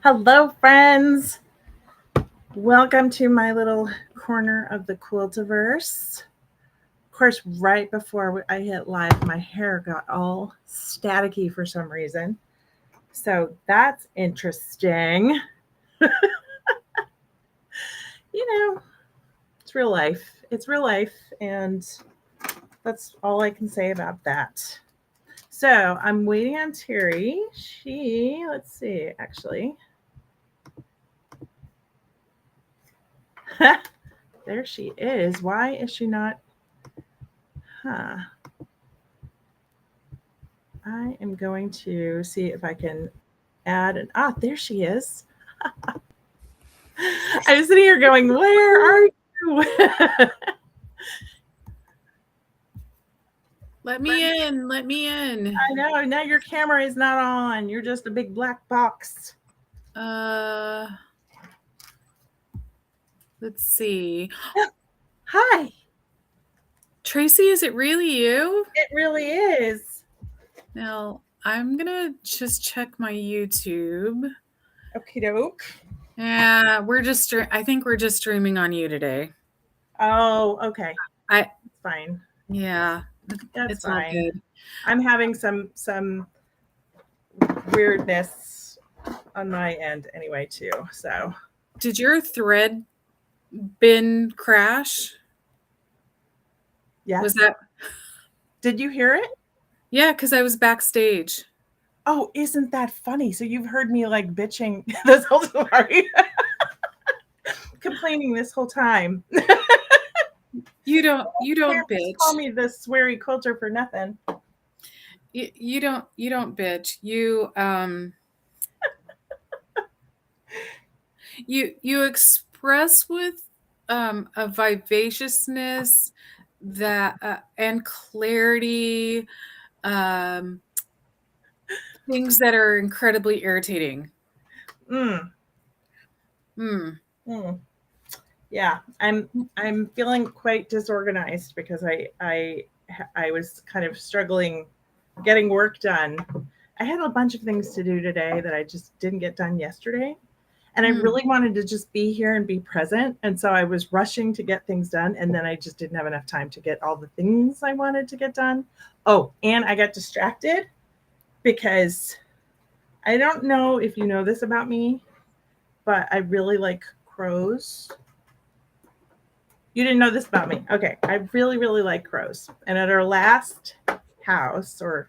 Hello, friends. Welcome to my little corner of the quiltiverse. Of course, right before I hit live, my hair got all staticky for some reason. So that's interesting. You know, it's real life. It's real life. And that's all I can say about that. So I'm waiting on Teri. Let's see, actually. There she is. Why is she not? Huh. I am going to see if I can add an. There she is. I was sitting here going, where are you? Let me in. Let me in. I know. Now your camera is not on. You're just a big black box. Uh, let's see. Hi. Tracy, is it really you? It really is. Now, I'm gonna just check my YouTube. Okie doke. Yeah, I think we're just streaming on you today. Oh, okay. I It's fine. yeah, That's it's all fine. good. I'm having some weirdness on my end anyway too. So Did your thread bin crash? yes. Was that Did you hear it? Yeah, because I was backstage. Oh, isn't that funny? So you've heard me like bitching this whole sorry. Complaining this whole time. You don't Parents call bitch. me this sweary quilter for nothing. You don't bitch. You express with a vivaciousness that and clarity, um, things that are incredibly irritating. Mm, Hmm. mm. Yeah, I'm feeling quite disorganized because I was kind of struggling getting work done. I had a bunch of things to do today that I just didn't get done yesterday. And I Hmm. really wanted to just be here and be present. And so I was rushing to get things done. And then I just didn't have enough time to get all the things I wanted to get done. Oh, and I got distracted because I don't know if you know this about me, but I really like crows. You didn't know this about me. Okay. I really, really like crows. And at our last house, or,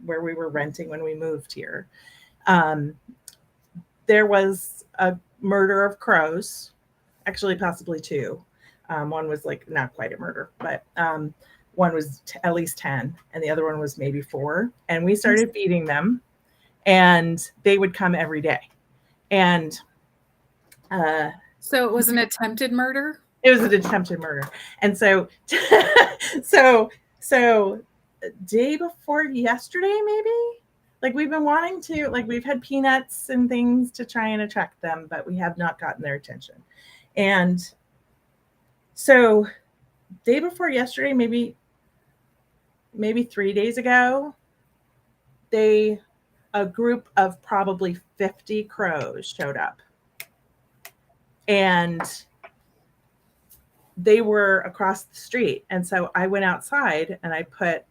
where we were renting when we moved here, um, there was a murder of crows, actually, possibly two. One was like not quite a murder, but one was at least 10, and the other one was maybe 4. And we started feeding them, and they would come every day. And uh, So it was an attempted murder? it was an attempted murder. And so, so, so, day before yesterday, maybe, like we've been wanting to, like we've had peanuts and things to try and attract them, but we have not gotten their attention. And so, day before yesterday, maybe 3 days ago, they a group of probably 50 crows showed up, and they were across the street. And so I went outside and I put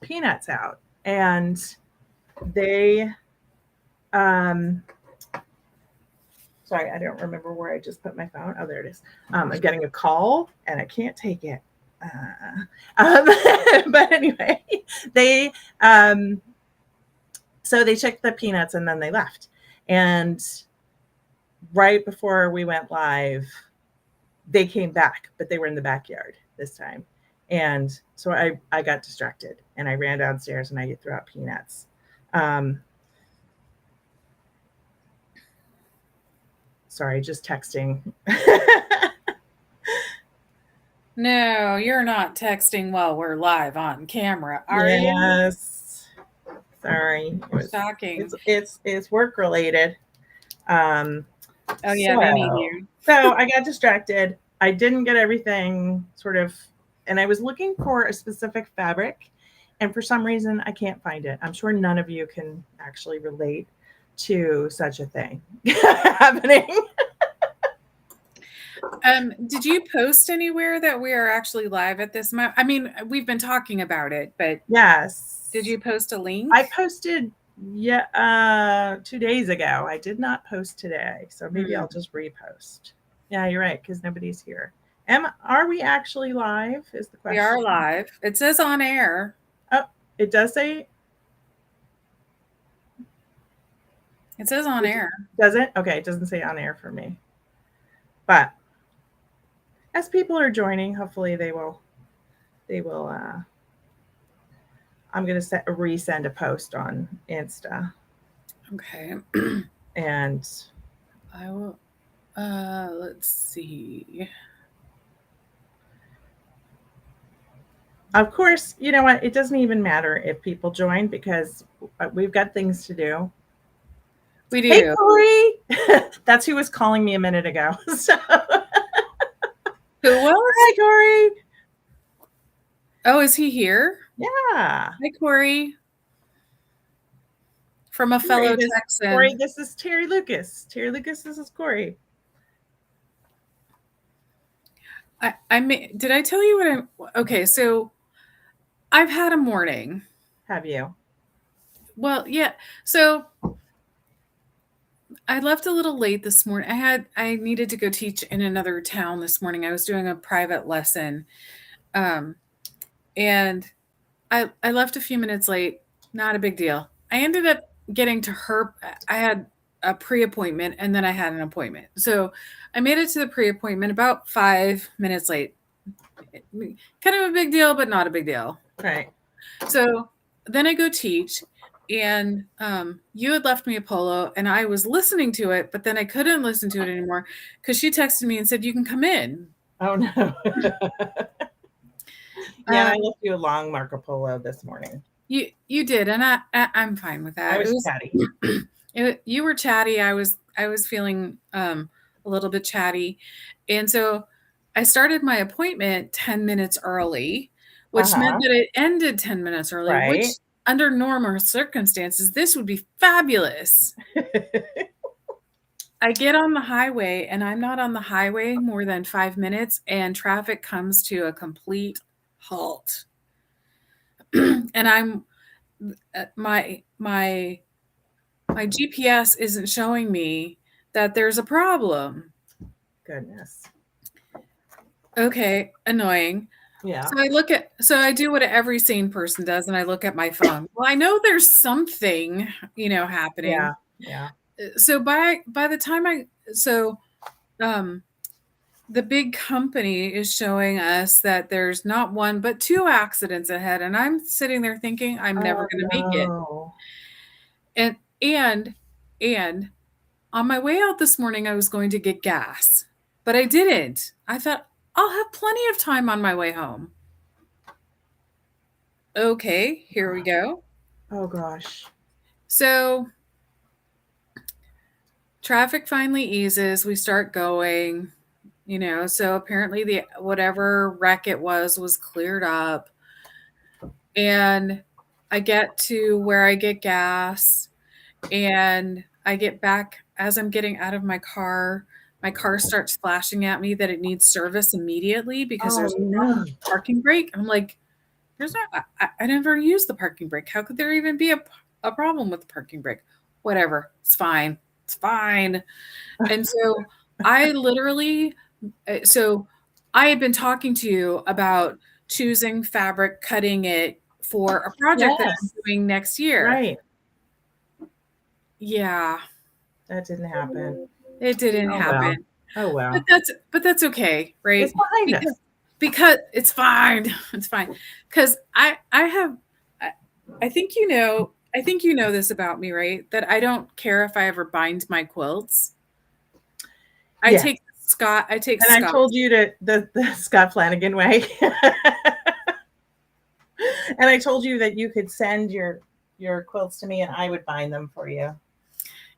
peanuts out, and they um sorry, I don't remember where I just put my phone. Oh, there it is. I'm getting a call and I can't take it. Um, but anyway, they so they checked the peanuts and then they left. And right before we went live, they came back, but they were in the backyard this time. And so I got distracted and I ran downstairs and I threw out peanuts. Um, Sorry, just texting. No, you're not texting while we're live on camera, are you? Yes. Sorry. Shocking. It's work related. Um, Oh yeah, they need so you. so I got distracted. I didn't get everything sort of, and I was looking for a specific fabric, and for some reason I can't find it. I'm sure none of you can actually relate to such a thing happening. Did you post anywhere that we are actually live at this moment? I mean, we've been talking about it, but Yes. did you post a link? I posted 2 days ago. I did not post today, so maybe I'll just repost. Yeah, you're right, because nobody's here. Are we actually live? Is the question. We are live. It says on air. Oh, it does say. It says on air. Does it? Okay, it doesn't say on air for me. But as people are joining, hopefully they will. I'm going to resend a post on Insta. Okay. And I will. Let's see. Of course, you know what? It doesn't even matter if people join because we've got things to do. We do. Hey, Corey. That's who was calling me a minute ago. So. Who was? Hi, Corey. Oh, is he here? Yeah. Hi, Corey. From a fellow Texan. Corey, this is Teri Lucas. Teri Lucas, this is Corey. Did I tell you what okay, so I've had a morning. Have you? Well, yeah. So I left a little late this morning. I needed to go teach in another town this morning. I was doing a private lesson. And I left a few minutes late. Not a big deal. I ended up getting to her. I had a pre-appointment and then I had an appointment. So I made it to the pre-appointment about 5 minutes late. Kind of a big deal, but not a big deal. Right. So then I go teach, and you had left me a polo, and I was listening to it, but then I couldn't listen to it anymore because she texted me and said, "You can come in." Oh, no. Yeah, I left you a long Marco Polo this morning. You did, and I'm fine with that. I was chatty. You were chatty. I was feeling a little bit chatty, and so I started my appointment 10 minutes early, which meant that it ended 10 minutes early. Right. Which, under normal circumstances, this would be fabulous. I get on the highway, and I'm not on the highway more than 5 minutes, and traffic comes to a complete halt. And I'm my GPS isn't showing me that there's a problem. Goodness. Okay, annoying. Yeah. So I do what every sane person does, and I look at my phone. Well, I know there's something, happening. Yeah. Yeah. So by the time the big company is showing us that there's not one but 2 accidents ahead, and I'm sitting there thinking I'm never going to make it. And on my way out this morning, I was going to get gas, but I didn't. I thought I'll have plenty of time on my way home. Okay, here we go. Oh gosh. So traffic finally eases. We start going, so apparently whatever wreck it was cleared up. And I get to where I get gas, and I get back. As I'm getting out of my car starts flashing at me that it needs service immediately because there's no parking brake. I'm like, there's not, I never used the parking brake. How could there even be a problem with the parking brake? Whatever. It's fine. It's fine. And so I had been talking to you about choosing fabric, cutting it for a project that I'm doing next year. Right. Yeah. That didn't happen. It didn't happen. Well. Oh well. But that's okay, right? It's behind us. Because it's fine. It's fine. Because I think you know this about me, right? That I don't care if I ever bind my quilts. I take Scott. And I told you the Scott Flanagan way. And I told you that you could send your quilts to me and I would bind them for you.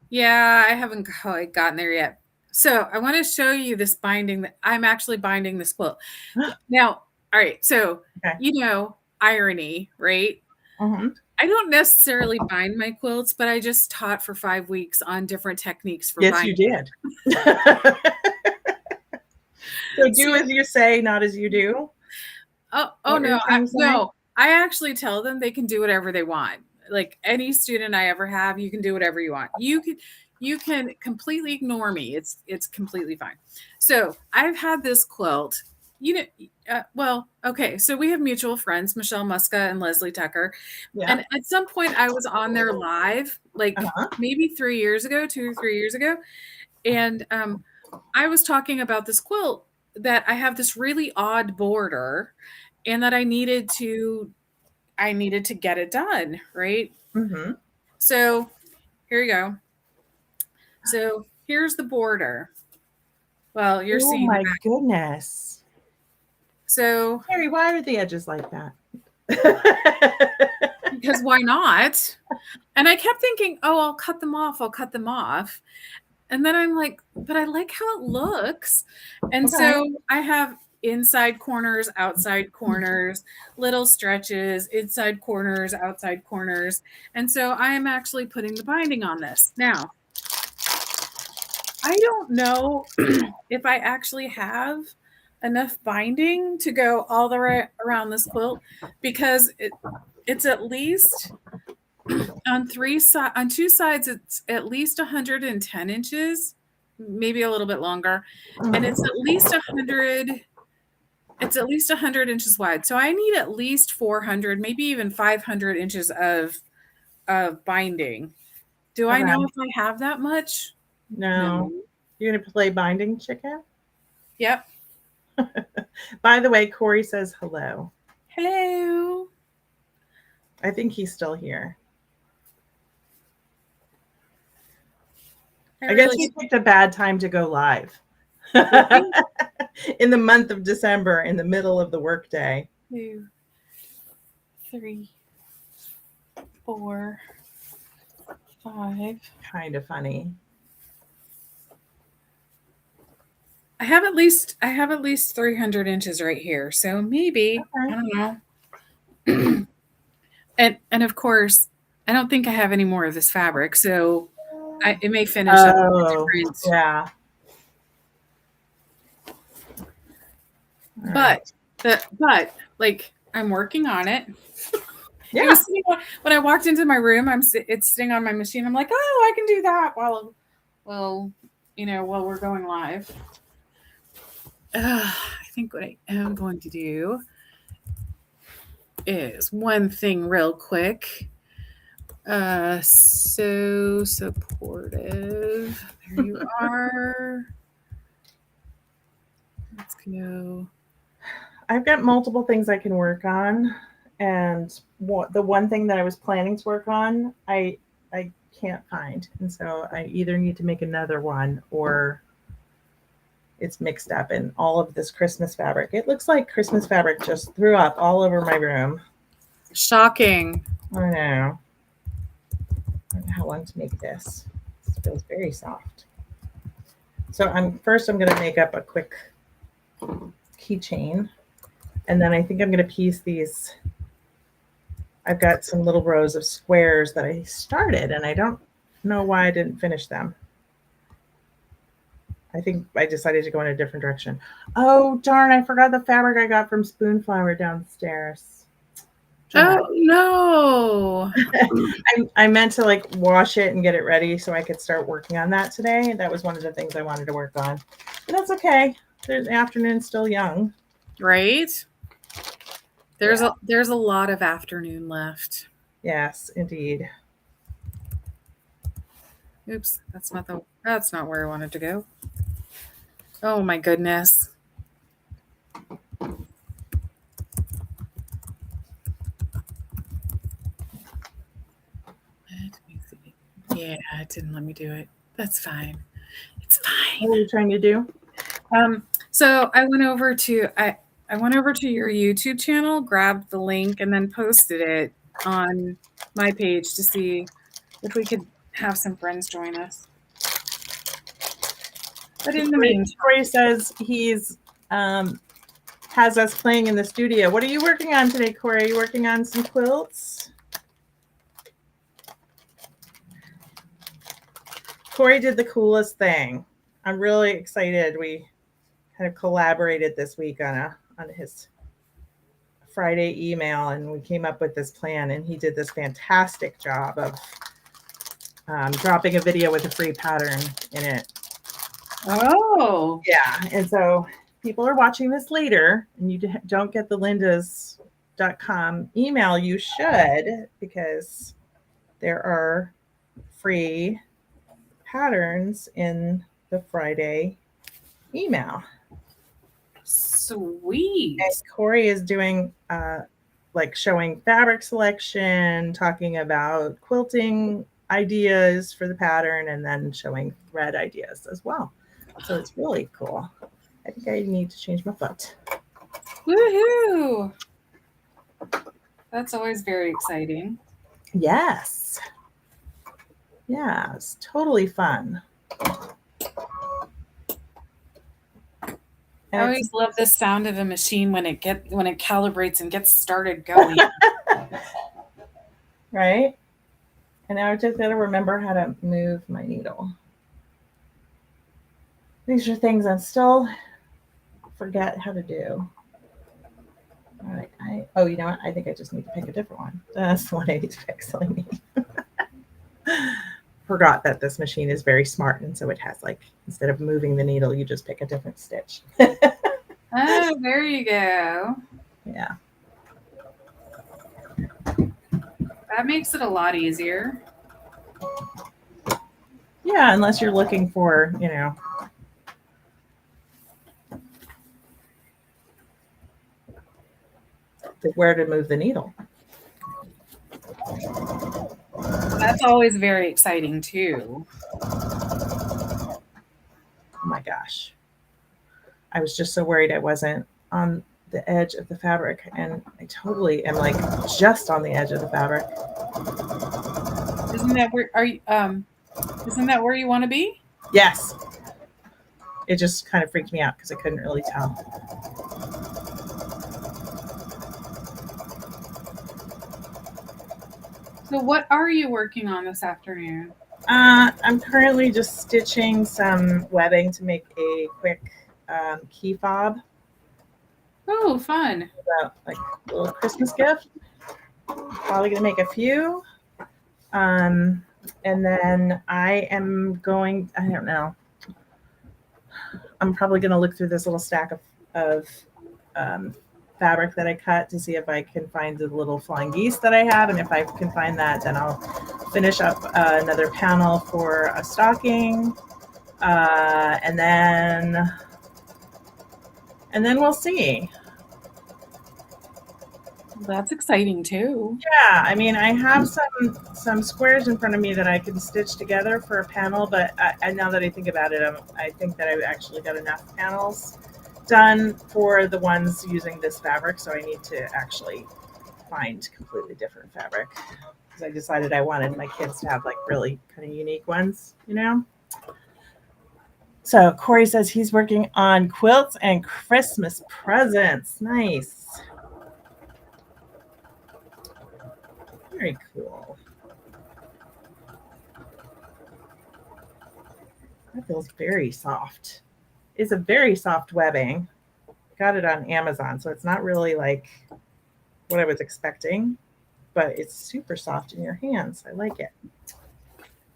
Yeah, I haven't quite gotten there yet. So I want to show you this binding that I'm actually binding this quilt. Now, all right. So, irony, right? I don't necessarily bind my quilts, but I just taught for 5 weeks on different techniques for Yes, you binding. did. So do So as you say, not as you do. oh What were no, you trying to say? no. I actually tell them they can do whatever they want. Like any student I ever have, you can do whatever you want. You can completely ignore me. It's completely fine. So I've had this quilt. You know, well, okay. So we have mutual friends, Michelle Muska and Leslie Tucker, Yeah. and at some point I was on their live, like Uh-huh. maybe 3 years ago, 2 or 3 years ago, and I was talking about this quilt that I have this really odd border and that I needed to get it done, right? Mm-hmm. So here you go. So here's the border. Well, you're Oh seeing the my back. goodness. So Harry, why are the edges like that? because why not? And I kept thinking, oh, I'll cut them off. I'll cut them off. And then I'm like, but I like how it looks. And Okay. so I have inside corners, outside corners, little stretches, inside corners, outside corners. And so I am actually putting the binding on this. Now, I don't know if I actually have enough binding to go all the way around this quilt because it's at least on two sides it's at least 110 inches, maybe a little bit longer, and it's at least 100 inches wide. So I need at least 400, maybe even 500 inches of binding. Do I know Okay. if I have that much? No. No. You're gonna play binding chicken? Yep. By the way, Corey says hello. Hello. I think he's still here. I guess he picked a bad time to go live. In the month of December, in the middle of the workday. 2, 3, 4, 5. Kind of funny. I have at least 300 inches right here. So maybe, Okay. I don't know. And of course, I don't think I have any more of this fabric, so it may finish up Oh, different. yeah. All But right. but like I'm working on it. Yeah. It was when I walked into my room. It's sitting on my machine. I'm like, oh, I can do that while while we're going live. I think what I am going to do is one thing real quick. So supportive. There you are. Let's go. I've got multiple things I can work on, and the one thing that I was planning to work on, I can't find, and so I either need to make another one or it's mixed up in all of this Christmas fabric. It looks like Christmas fabric just threw up all over my room. Shocking. I know. I don't know how long to make this. This feels very soft. So I'm going to make up a quick keychain, and then I think I'm going to piece these. I've got some little rows of squares that I started, and I don't know why I didn't finish them. I think I decided to go in a different direction. Oh, darn, I forgot the fabric I got from Spoonflower downstairs. Oh, no. I meant to like wash it and get it ready so I could start working on that today. That was one of the things I wanted to work on. But that's okay. The afternoon's still young. Right? There's a lot of afternoon left. Yes, indeed. Oops, that's not where I wanted to go. Oh my goodness. Let me see. Yeah, it didn't let me do it. That's fine. It's fine. What are you trying to do? So I went over to your YouTube channel, grabbed the link, and then posted it on my page to see if we could have some friends join us. But in the meantime, Corey says he's has us playing in the studio. What are you working on today, Corey? Are you working on some quilts? Corey did the coolest thing. I'm really excited. We kind of collaborated this week on his Friday email, and we came up with this plan, and he did this fantastic job of dropping a video with a free pattern in it. Oh. Yeah. And so people are watching this later and you don't get the lindas.com email, you should, because there are free patterns in the Friday email. Sweet. And Corey is doing like showing fabric selection, talking about quilting ideas for the pattern, and then showing thread ideas as well. So it's really cool. I think I need to change my foot. Woohoo! That's always very exciting. Yes. Yeah, it's totally fun. I always love the sound of a machine when it calibrates and gets started going. Right? And now I just got to remember how to move my needle. These are things I still forget how to do. All right. Oh, you know what? I think I just need to pick a different one. That's the one I need to pick. So I need. Forgot that this machine is very smart, and so it has, like, instead of moving the needle, you just pick a different stitch. Oh, there you go. Yeah. That makes it a lot easier. Yeah, unless you're looking for, where to move the needle. That's always very exciting too. Oh my gosh. I was just so worried I wasn't on the edge of the fabric, and I totally am, like, just on the edge of the fabric. Isn't that where you want to be? Yes. It just kind of freaked me out because I couldn't really tell. So what are you working on this afternoon? I'm currently just stitching some webbing to make a quick key fob. Oh, fun. Like a little Christmas gift. Probably going to make a few. And then I am going, I don't know. I'm probably going to look through this little stack of fabric that I cut to see if I can find the little flying geese that I have. And if I can find that, then I'll finish up another panel for a stocking. And then we'll see. That's exciting too. Yeah, I mean, I have some squares in front of me that I can stitch together for a panel, but now that I think about it, I think that I've actually got enough panels done for the ones using this fabric, so I need to actually find completely different fabric, because I decided I wanted my kids to have, like, really kind of unique ones, So Corey says he's working on quilts and Christmas presents. Nice. Very cool. That feels very soft. It's a very soft webbing. Got it on Amazon, so it's not really like what I was expecting, but it's super soft in your hands. I like it.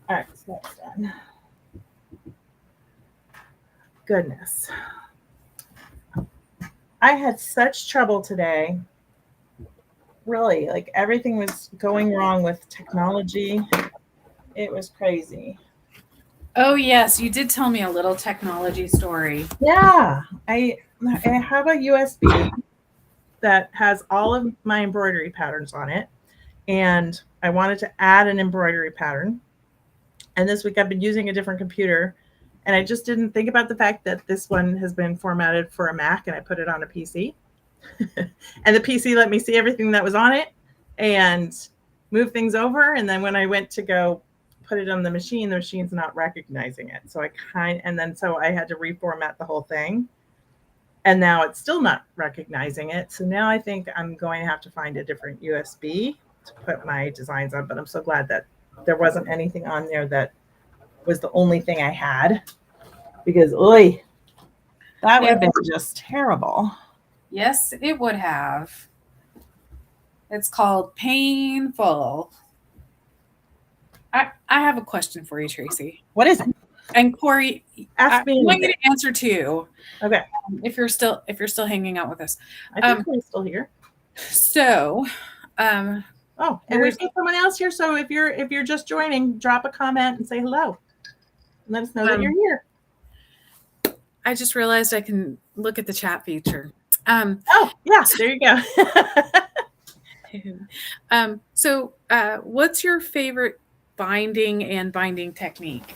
All right, so that's done. Goodness. I had such trouble today. Really, like, everything was going wrong with technology. It was crazy. Oh yes, you did tell me a little technology story. Yeah, I have a USB that has all of my embroidery patterns on it, and I wanted to add an embroidery pattern. And this week I've been using a different computer, and I just didn't think about the fact that this one has been formatted for a Mac, and I put it on a PC. And the PC let me see everything that was on it and move things over. And then when I went to go put it on the machine's not recognizing it. So so I had to reformat the whole thing. And now it's still not recognizing it. So now I think I'm going to have to find a different USB to put my designs on. But I'm so glad that there wasn't anything on there that was the only thing I had, because oy, that would have been just terrible. Yes, it would have. It's called painful. I have a question for you, Tracy. What is it? And Corey, Ask I me want you anything. to answer too. Okay. If you're still hanging out with us. I think we're still here. So, oh, and we've got someone else here. So if you're just joining, drop a comment and say hello. And let us know that you're here. I just realized I can look at the chat feature. Oh, yeah, there you go. So what's your favorite binding and binding technique?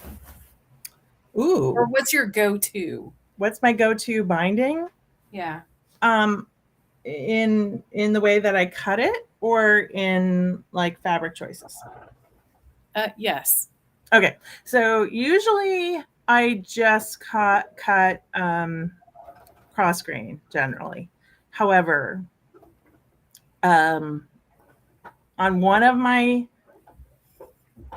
Ooh. Or what's your go-to? What's my go-to binding? Yeah. In the way that I cut it, or in like fabric choices? Yes. Okay. So usually I just cut cross grain generally. However, on one of my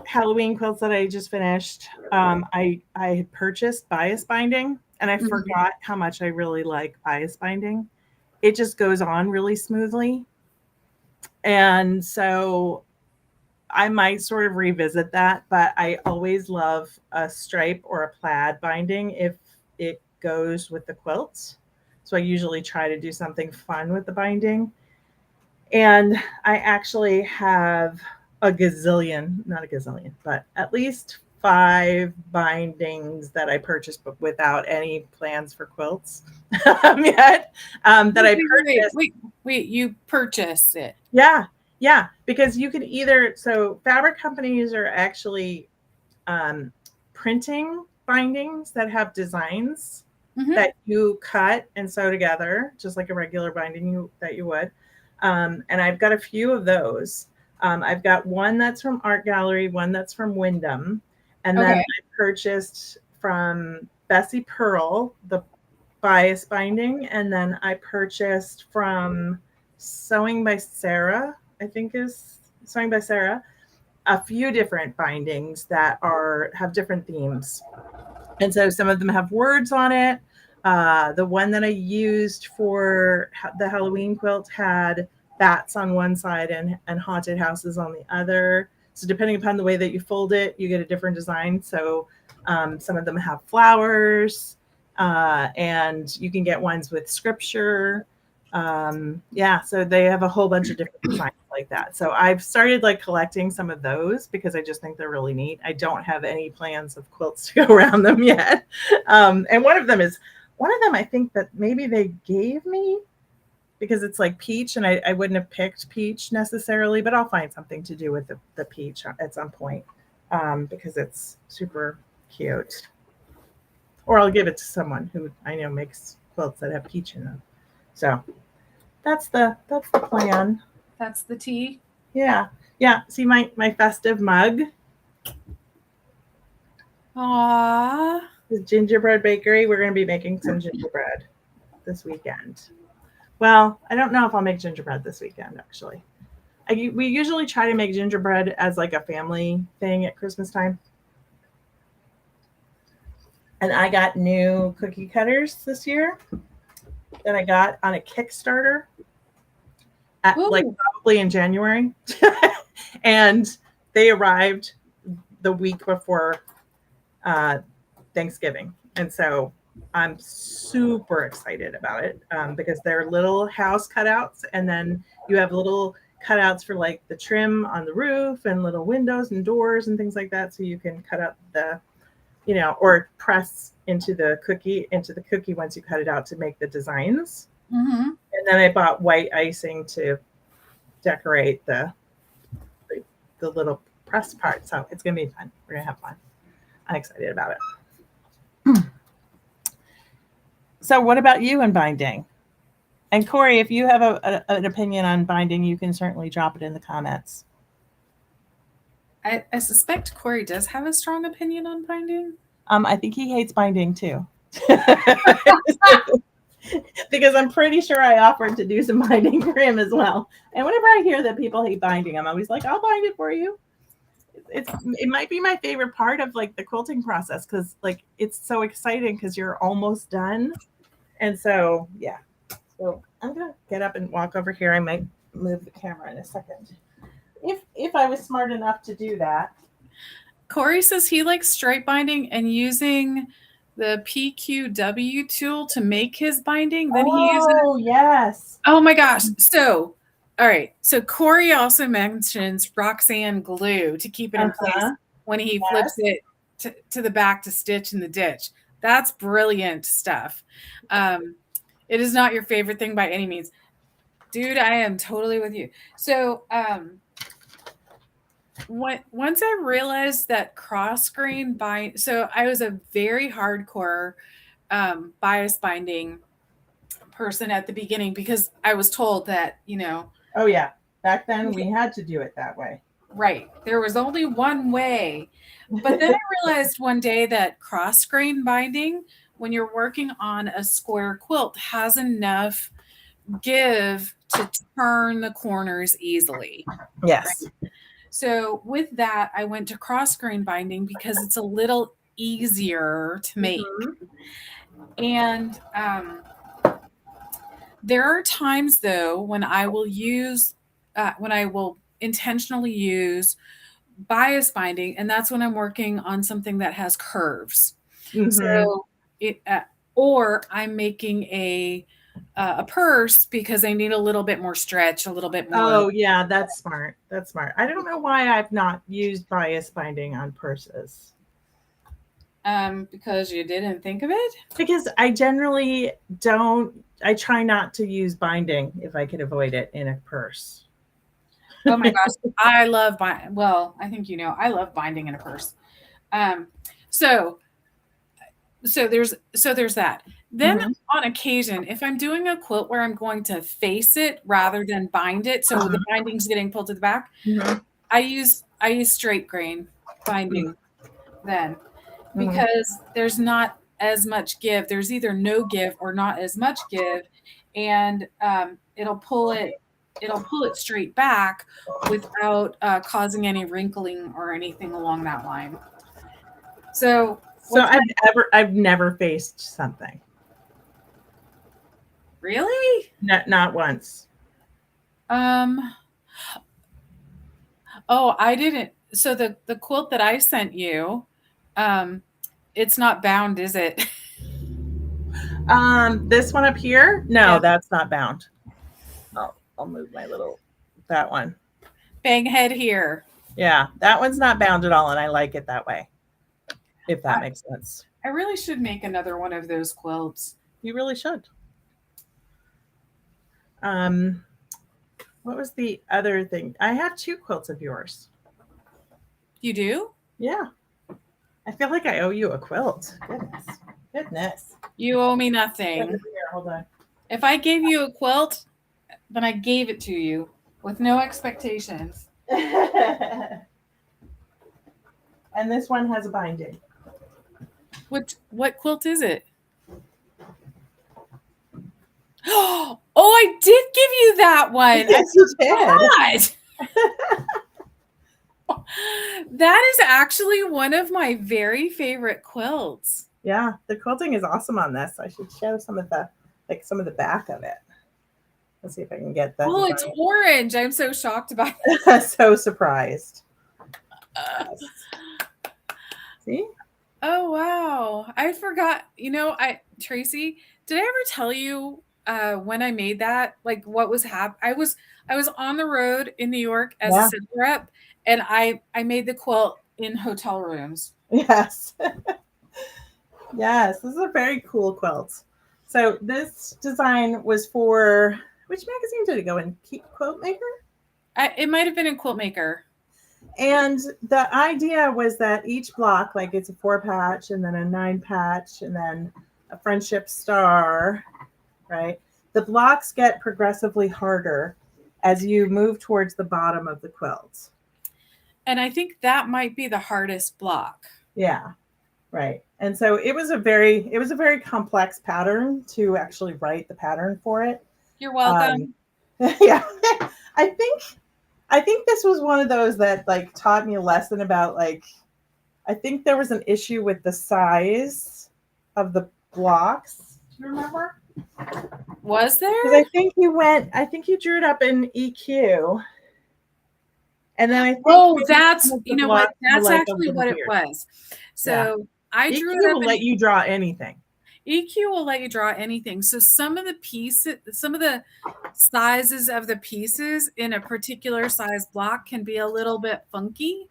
Halloween quilts that I just finished, I had purchased bias binding, and I forgot how much I really like bias binding. It just goes on really smoothly. And so I might sort of revisit that, but I always love a stripe or a plaid binding if it goes with the quilts. So I usually try to do something fun with the binding. And I actually have not a gazillion, but at least 5 bindings that I purchased, but without any plans for quilts yet. That I purchased. Wait, you purchased it? Yeah, because you could either, so fabric companies are actually printing bindings that have designs that you cut and sew together, just like a regular binding that you would. And I've got a few of those. I've got one that's from Art Gallery, one that's from Wyndham, and then I purchased from Bessie Pearl the bias binding, and then I purchased from Sewing by Sarah, I think is Sewing by Sarah, a few different bindings that have different themes. And so some of them have words on it. The one that I used for the Halloween quilt had bats on one side and haunted houses on the other. So depending upon the way that you fold it, you get a different design. So some of them have flowers, and you can get ones with scripture. So they have a whole bunch of different designs like that. So I've started like collecting some of those because I just think they're really neat. I don't have any plans of quilts to go around them yet. And one of them I think that maybe they gave me because it's like peach, and I wouldn't have picked peach necessarily, but I'll find something to do with the peach at some point, because it's super cute. Or I'll give it to someone who I know makes quilts that have peach in them. So that's the plan. That's the tea. Yeah. See my festive mug. Aww. The gingerbread bakery. We're going to be making some gingerbread this weekend. Well, I don't know if I'll make gingerbread this weekend, actually. We usually try to make gingerbread as like a family thing at Christmas time. And I got new cookie cutters this year that I got on a Kickstarter at like probably in January. And they arrived the week before Thanksgiving. And so I'm super excited about it, because they're little house cutouts, and then you have little cutouts for like the trim on the roof and little windows and doors and things like that. So you can cut out the, or press into the cookie once you cut it out to make the designs. And then I bought white icing to decorate the little press part. So it's going to be fun. We're going to have fun. I'm excited about it. So what about you and binding? And Corey, if you have an opinion on binding, you can certainly drop it in the comments. I suspect Corey does have a strong opinion on binding. I think he hates binding too. Because I'm pretty sure I offered to do some binding for him as well. And whenever I hear that people hate binding, I'm always like, I'll bind it for you. it might be my favorite part of like the quilting process because like it's so exciting because you're almost done. And so yeah. So I'm gonna get up and walk over here. I might move the camera in a second. If I was smart enough to do that. Corey says he likes stripe binding and using the PQW tool to make his binding. Then he uses. Oh yes. Oh my gosh. So, all right. So Corey also mentions Roxanne glue to keep it in place when he flips it to the back to stitch in the ditch. That's brilliant stuff. It is not your favorite thing by any means. Dude, I am totally with you. So, once I realized that cross grain bind, so I was a very hardcore bias binding person at the beginning because I was told that, Oh yeah, back then we had to do it that way. Right, there was only one way. But then I realized one day that cross grain binding, when you're working on a square quilt, has enough give to turn the corners easily. Yes. Right? So with that, I went to cross grain binding because it's a little easier to make. And there are times though when I will intentionally use bias binding, and that's when I'm working on something that has curves. So or I'm making a purse because I need a little bit more stretch, a little bit more. Oh yeah, that's smart. That's smart. I don't know why I've not used bias binding on purses. Because you didn't think of it? Because I generally don't. I try not to use binding if I can avoid it in a purse. Oh my gosh, I love binding. Well, I think I love binding in a purse. So there's that. Then on occasion, if I'm doing a quilt where I'm going to face it rather than bind it, so the binding's getting pulled to the back, I use straight grain binding then because there's not as much give. There's either no give or not as much give, and it'll pull it straight back without causing any wrinkling or anything along that line. So I've never faced something. Really? Not once. Oh, I didn't. So the quilt that I sent you, it's not bound, is it? This one up here? No, that's not bound. I'll move that one. Bang head here. Yeah, that one's not bound at all, and I like it that way. If that makes sense. I really should make another one of those quilts. You really should. What was the other thing? I have 2 quilts of yours. You do? Yeah. I feel like I owe you a quilt. Goodness. You owe me nothing. Here, hold on. If I gave you a quilt, then I gave it to you with no expectations. And this one has a binding. What quilt is it? Oh, I did give you that one. Yes, you did. That is actually one of my very favorite quilts. Yeah, the quilting is awesome on this. I should show some of the back of it. Let's see if I can get that. Oh, it's orange. I'm so shocked about it. So surprised. Yes. See? Oh wow. I forgot. Tracy, did I ever tell you when I made that? Like what was happening? I was on the road in New York as a sales rep, and I made the quilt in hotel rooms. Yes. Yes, this is a very cool quilt. So this design was for, which magazine did it go in? Quilt Maker? It might have been in Quilt Maker. And the idea was that each block, like it's a 4-patch and then a 9-patch and then a friendship star, right? The blocks get progressively harder as you move towards the bottom of the quilt. And I think that might be the hardest block. Yeah, right. And so it was a very complex pattern to actually write the pattern for it. You're welcome. Yeah, I think I think this was one of those that like taught me a lesson about like I think there was an issue with the size of the blocks. Do you remember? Was there? Because I think you drew it up in EQ. And then I think that's, some of the you know what? blocks were That's like a actually little what it weird. was. Yeah. So I drew it EQ up will in let you draw anything. EQ will let you draw anything. So some of the sizes of the pieces in a particular size block can be a little bit funky.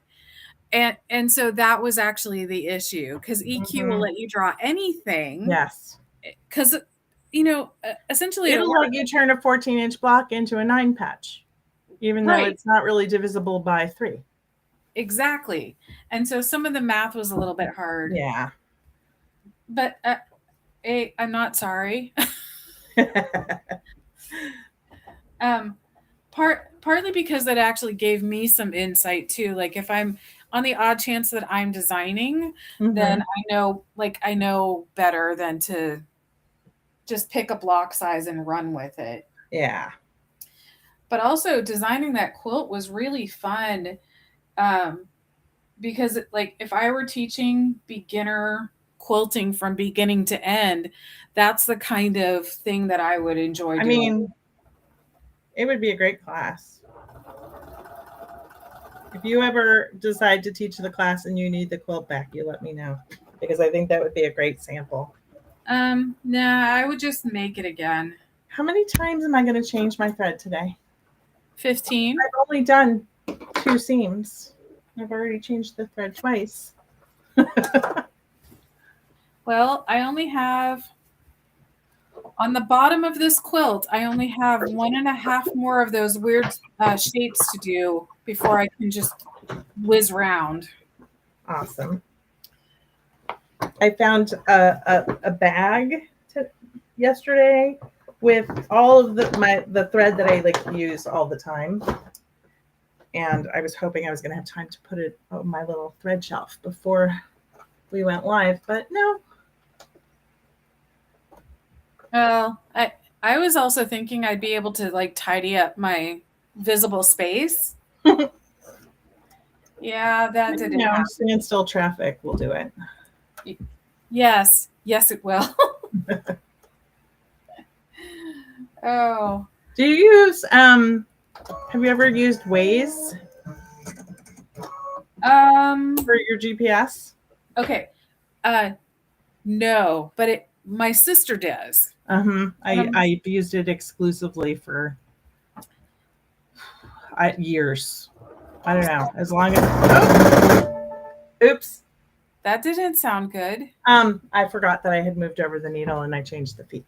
And so that was actually the issue, because EQ will Mhm. let you draw anything, Yes. because essentially it It'll works. let you turn a 14-inch block into a 9 patch, even though Right, it's not really divisible by 3. exactly. And so some of the math was a little bit hard, Yeah. but I'm not sorry. Partly because that actually gave me some insight too. Like if I'm on the odd chance that I'm designing, then I know better than to just pick a block size and run with it. Yeah. But also designing that quilt was really fun, because like if I were teaching beginner quilting from beginning to end, that's the kind of thing that I would enjoy I doing. mean, it would be a great class. If you ever decide to teach the class and you need the quilt back, you let me know, because I think that would be a great sample. Nah, I would just make it again. How many times am I going to change my thread today? 15. I've only done 2 seams. I've already changed the thread twice. Well, I only have, on the bottom of this quilt, I only have 1.5 more of those weird shapes to do before I can just whiz round. Awesome. I found a bag yesterday with all of the thread that I like use all the time. And I was hoping I was going to have time to put it on my little thread shelf before we went live, but no. Well, I was also thinking I'd be able to like tidy up my visible space. Yeah, that didn't happen. Standstill traffic will do it. Yes, it will. Oh. Do you use have you ever used Waze for your GPS? Okay. No, but my sister does. I've used it exclusively for years. I don't know, as long as oops. That didn't sound good. I forgot that I had moved over the needle and I changed the feet.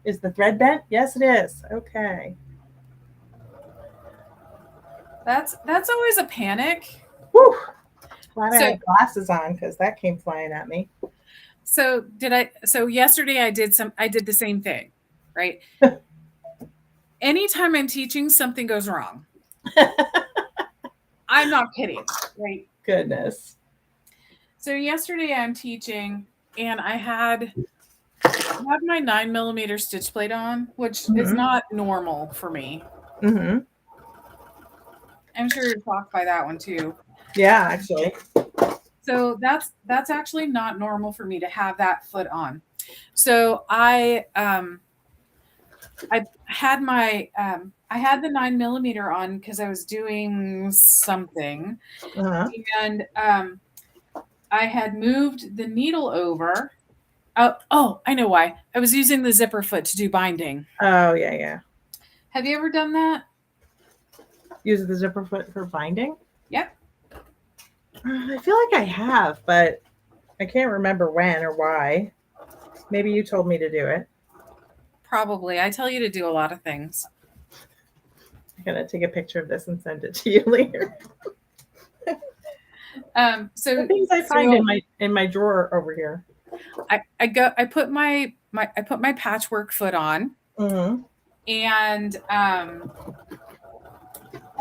Is the thread bent? Yes, it is. Okay. That's always a panic. Whew. Glad I had glasses on because that came flying at me. So yesterday I did the same thing, right? Anytime I'm teaching, something goes wrong. I'm not kidding, right? Goodness. So yesterday I'm teaching and I had my 9mm stitch plate on, which is not normal for me. Mm-hmm. I'm sure you're shocked by that one too. Yeah, actually. So that's actually not normal for me to have that foot on. So I had I had the 9mm on because I was doing something, and I had moved the needle over. Oh, I know why. I was using the zipper foot to do binding. Oh, yeah. Have you ever done that? Use the zipper foot for binding? Yep. I feel like I have, but I can't remember when or why. Maybe you told me to do it. Probably. I tell you to do a lot of things. I'm gonna take a picture of this and send it to you later. So the things I find in my drawer over here. I put my patchwork foot on, and I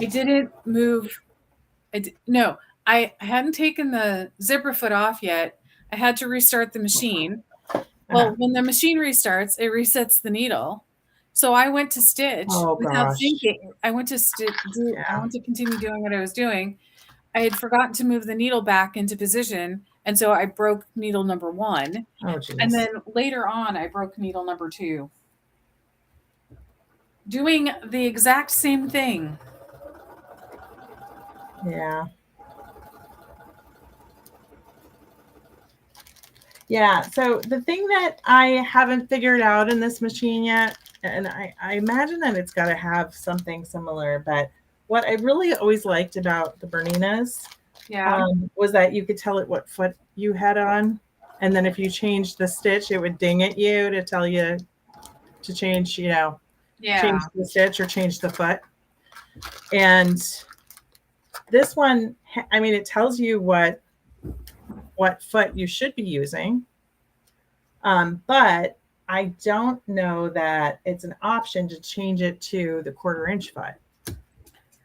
didn't move. I hadn't taken the zipper foot off yet. I had to restart the machine. Well, when the machine restarts, it resets the needle. So I went to stitch Oh without gosh. thinking. I went to I Yeah. want to continue doing what I was doing. I had forgotten to move the needle back into position, and so I broke needle number 1. Oh And geez. then later on, I broke needle number 2. Doing the exact same thing. Yeah. Yeah. So the thing that I haven't figured out in this machine yet, and I imagine that it's got to have something similar, but what I really always liked about the Berninas Yeah. was that you could tell it what foot you had on. And then if you changed the stitch, it would ding at you to tell you to change, change Yeah. the stitch or change the foot. And this one, I mean, it tells you what foot you should be using. But I don't know that it's an option to change it to the 1/4 inch foot.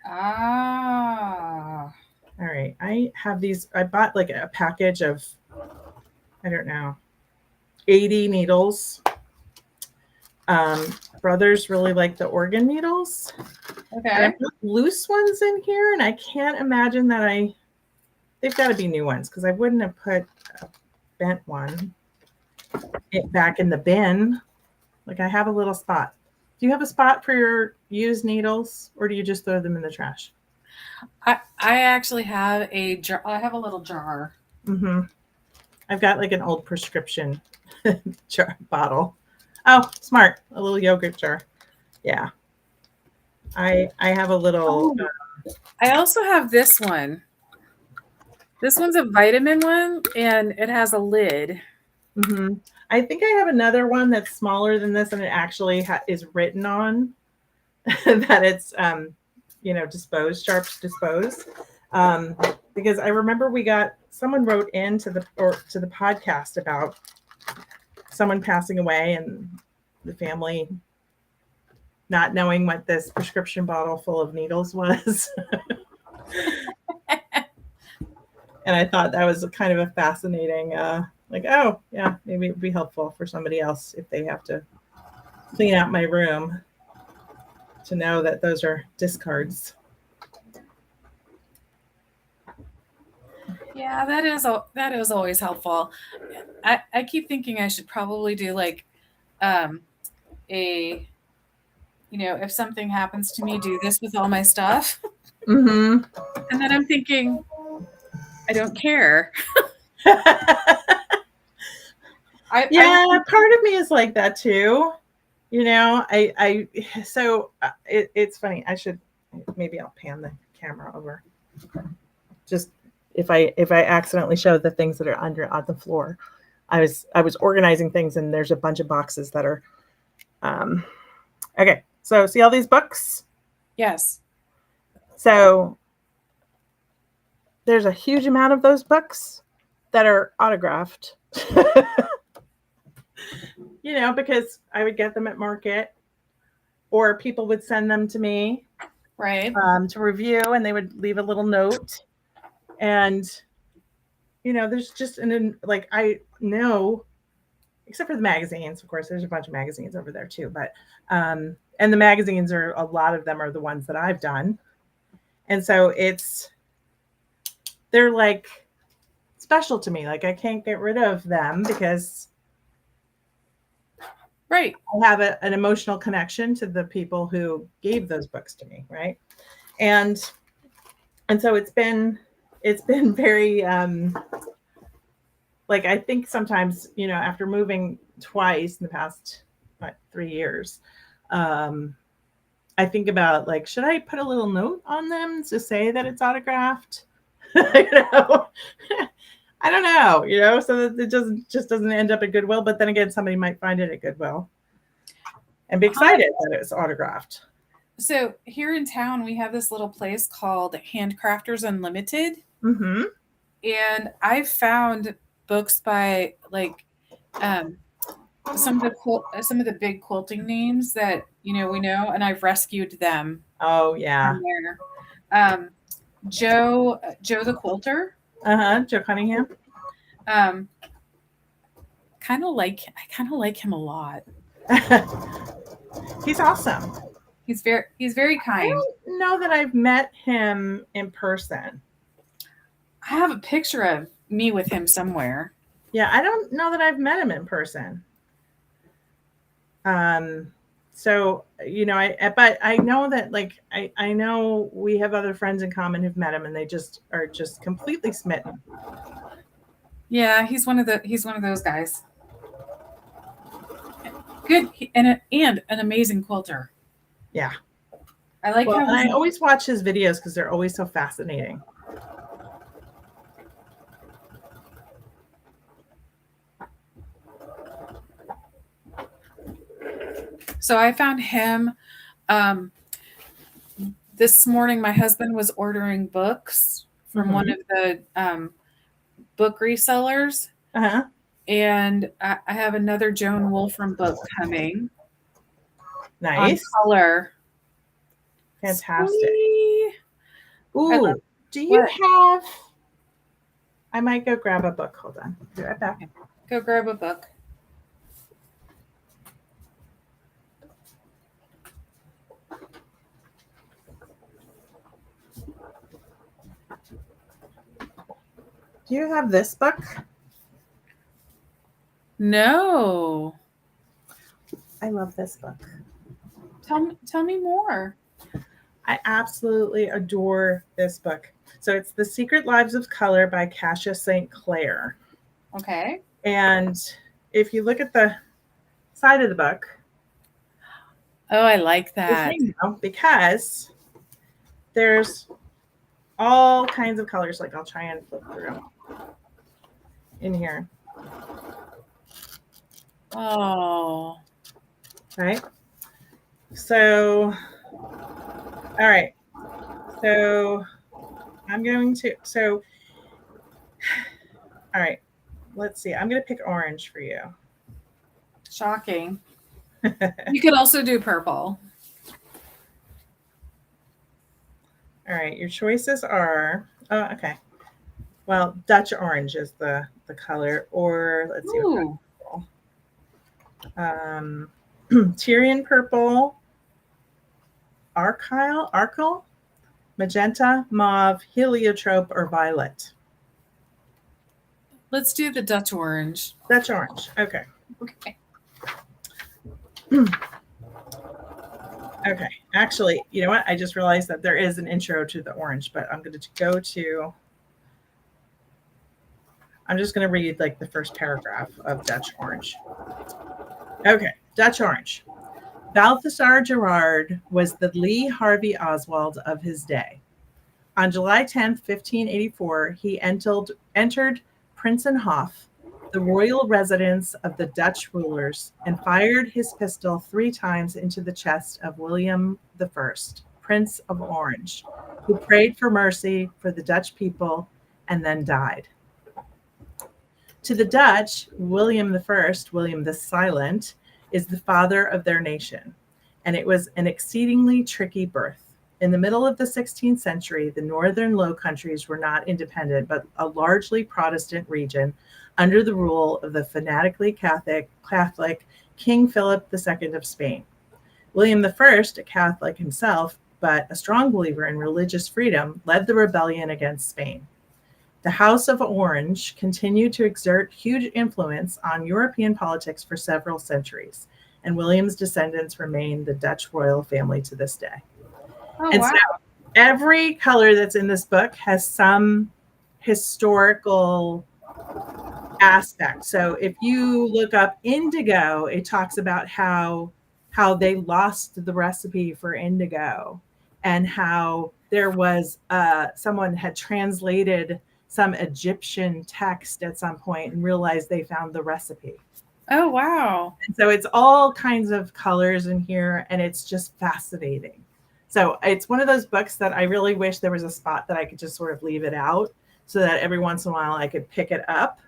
Ah. All right. I have these, I bought like a package of, I don't know, 80 needles. Brothers really like the organ needles. And I Okay. put loose ones in here, and I can't imagine that they've got to be new ones because I wouldn't have put a bent one back in the bin. Like I have a little spot. Do you have a spot for your used needles, or do you just throw them in the trash? I actually have a jar. I have a little jar. Mm-hmm. I've got like an old prescription jar bottle. Oh, smart. A little yogurt jar. Yeah. I have a little. Oh, I also have this one. This one's a vitamin one, and it has a lid. Mm-hmm. I think I have another one that's smaller than this, and it actually is written on that it's dispose, sharps dispose. Because I remember someone wrote into the podcast about someone passing away and the family not knowing what this prescription bottle full of needles was. And I thought that was kind of a fascinating, like, oh yeah, maybe it would be helpful for somebody else if they have to clean out my room to know that those are discards. Yeah, that is always helpful. I keep thinking I should probably do like a if something happens to me, do this with all my stuff. Mm-hmm. And then I'm thinking, I don't care. Yeah, part of me is like that too. It's funny. Maybe I'll pan the camera over. Just if I accidentally show the things that are under on the floor. I was organizing things, and there's a bunch of boxes that are okay. So see all these books? Yes. So there's a huge amount of those books that are autographed. Because I would get them at market, or people would send them to me, right, to review, and they would leave a little note. And there's just I know, except for the magazines, of course, there's a bunch of magazines over there too, but and the magazines a lot of them are the ones that I've done, and so they're like special to me. Like I can't get rid of them because right. I have an emotional connection to the people who gave those books to me, right? And so it's been very like I think sometimes after moving twice in the past 3 years, I think about like, should I put a little note on them to say that it's autographed? I don't know, so that it doesn't end up at Goodwill. But then again, somebody might find it at Goodwill and be excited that it's autographed. So here in town, we have this little place called Handcrafters Unlimited. Mm-hmm. And I've found books by like some of the big quilting names that we know, and I've rescued them. Oh yeah. Joe the Quilter. Joe Cunningham. I kind of like him a lot. He's awesome. He's very I kind. don't know that I've met him in person. I have a picture of me with him somewhere. Yeah, I don't know that I've met him in person. So but I know that like I know we have other friends in common who've met him and they just are just completely smitten. Yeah, he's one of those guys. Good and an amazing quilter. Yeah. I like Well, how and I always watch his videos because they're always so fascinating. So I found him this morning. My husband was ordering books from one of the book resellers. Uh-huh. And I have another Joan Wolfram book coming. Nice. On color. Fantastic. Sweet. Ooh, do you have... I might go grab a book. Hold on. Be right back. Go grab a book. Do you have this book? No. I love this book. Tell me more. I absolutely adore this book. So it's The Secret Lives of Color by Kasia St. Clair. Okay. And if you look at the side of the book. Oh, I like that. Because there's all kinds of colors. Like I'll try and flip through in here. Oh. Right. So, all right. So I'm going to, all right, let's see. I'm going to pick orange for you. Shocking. You could also do purple. All right. Your choices are, okay. Well, Dutch orange is the color, or let's see. Ooh. Tyrian purple, Arcal, magenta, mauve, heliotrope, or violet. Let's do the Dutch orange. Dutch orange. Okay. Okay. Okay. Actually, you know what? I just realized that there is an intro to the orange, but I'm going to go to... I'm just going to read like the first paragraph of Dutch orange. Okay. Dutch orange. Balthasar Gerard was the Lee Harvey Oswald of his day. On July 10th, 1584, he entered Prinsenhof, the royal residence of the Dutch rulers, and fired his pistol 3 times into the chest of William I, Prince of Orange, who prayed for mercy for the Dutch people and then died. To the Dutch, William I, William the Silent, is the father of their nation, and it was an exceedingly tricky birth. In the middle of the 16th century, the northern Low Countries were not independent, but a largely Protestant region under the rule of the fanatically Catholic King Philip II of Spain. William I, a Catholic himself, but a strong believer in religious freedom, led the rebellion against Spain. The House of Orange continued to exert huge influence on European politics for several centuries, and William's descendants remain the Dutch royal family to this day. Oh, and wow. So every color that's in this book has some historical aspect. So if you look up indigo, it talks about how they lost the recipe for indigo, and how there was someone had translated some Egyptian text at some point and realized they found the recipe. Oh, wow. And so it's all kinds of colors in here, and it's just fascinating. So it's one of those books that I really wish there was a spot that I could just sort of leave it out so that every once in a while I could pick it up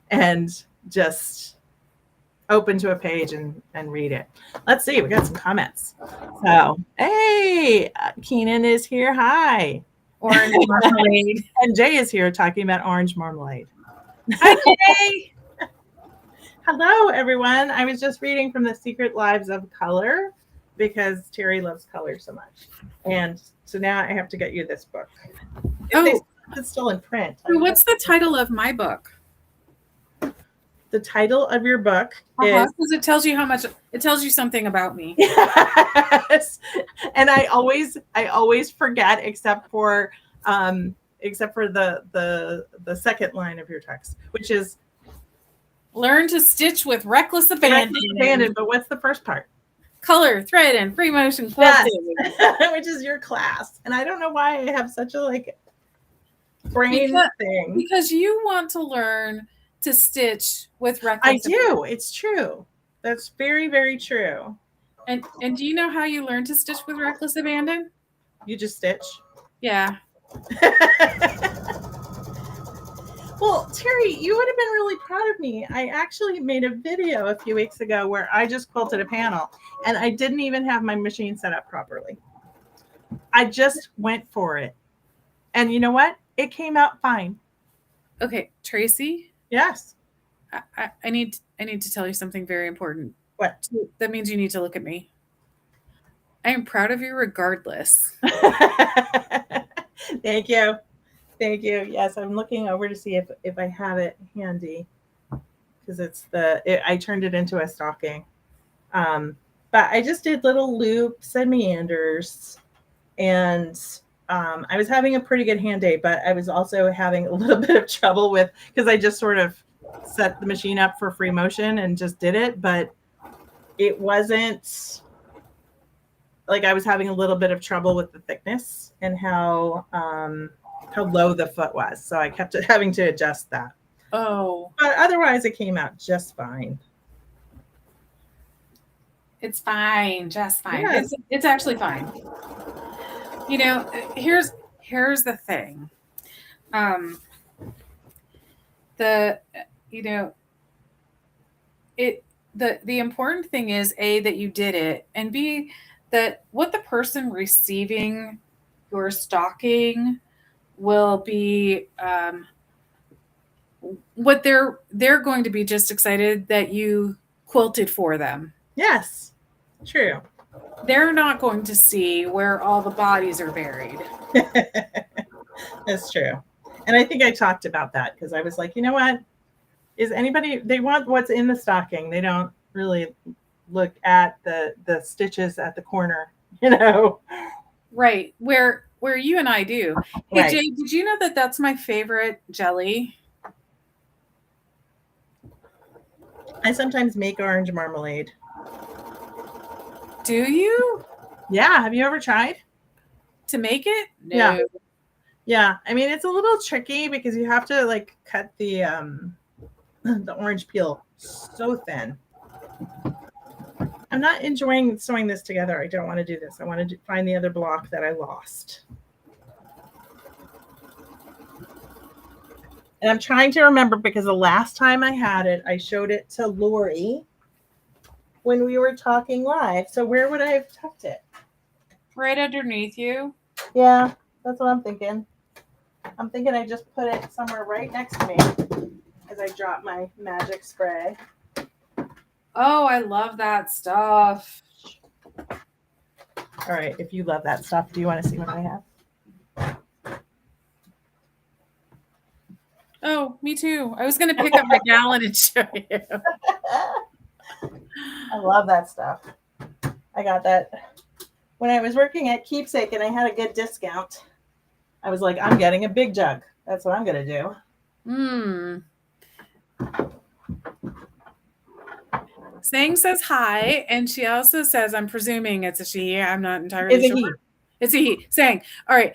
and just open to a page and read it. Let's see, we got some comments. So, hey, Keenan is here. Hi. Orange marmalade. And Jay is here talking about orange marmalade. Hi, Jay. Hello, everyone. I was just reading from The Secret Lives of Color because Teri loves color so much. And so now I have to get you this book. Oh, If it's still in print. so what's the title of my book? The title of your book is because it tells you how much, it tells you something about me. Yes. And I always forget except for the second line of your text, which is Learn to stitch with reckless abandon. But what's the first part? Color, thread, and free motion quilting. Yes. Which is your class. And I don't know why I have such a brain thing. Because you want to learn to stitch with reckless abandon. I do. It's true. That's very, very true. And do you know how you learn to stitch with reckless abandon? You just stitch. Yeah. Well, Teri, you would have been really proud of me. I actually made a video a few weeks ago where I just quilted a panel and I didn't even have my machine set up properly. I just went for it. And you know what? It came out fine. Okay, Tracy? Yes. I need to tell you something very important. What? That means you need to look at me. I am proud of you regardless. Thank you. Thank you. Yes, I'm looking over to see if I have it handy because I turned it into a stocking. But I just did little loops and meanders, and I was having a pretty good hand day, but I was also having a little bit of trouble with because I just sort of set the machine up for free motion and just did it, but it wasn't I was having a little bit of trouble with the thickness and how low the foot was. So I kept having to adjust that. Oh. But otherwise it came out just fine. It's fine, just fine. Yes. It's actually fine. You know, here's the thing. The important thing is A, that you did it, and B, that what the person receiving your stocking will be what they're going to be just excited that you quilted for them. Yes, true. They're not going to see where all the bodies are buried. That's true. And I think I talked about that because I was like, you know what? They want what's in the stocking. They don't really look at the stitches at the corner, you know? Right. Where you and I do. Hey, right. Jay, did you know that that's my favorite jelly? I sometimes make orange marmalade. Do you? Yeah. Have you ever tried to make it? No. Yeah. Yeah. I mean, it's a little tricky because you have to cut the orange peel so thin. I'm not enjoying sewing this together. I don't want to do this. I want to find the other block that I lost. And I'm trying to remember because the last time I had it, I showed it to Lori when we were talking live. So where would I have tucked it? Right underneath you. Yeah, that's what I'm thinking. I'm thinking I just put it somewhere right next to me as I drop my magic spray. Oh, I love that stuff. All right, if you love that stuff, do you want to see what I have? Oh, me too. I was going to pick up my gallon and show you. I love that stuff. I got that when I was working at Keepsake and I had a good discount. I was like, I'm getting a big jug. That's what I'm going to do. Sang says hi, and she also says, I'm presuming it's a she. I'm not entirely sure. It's a he. Sang. All right.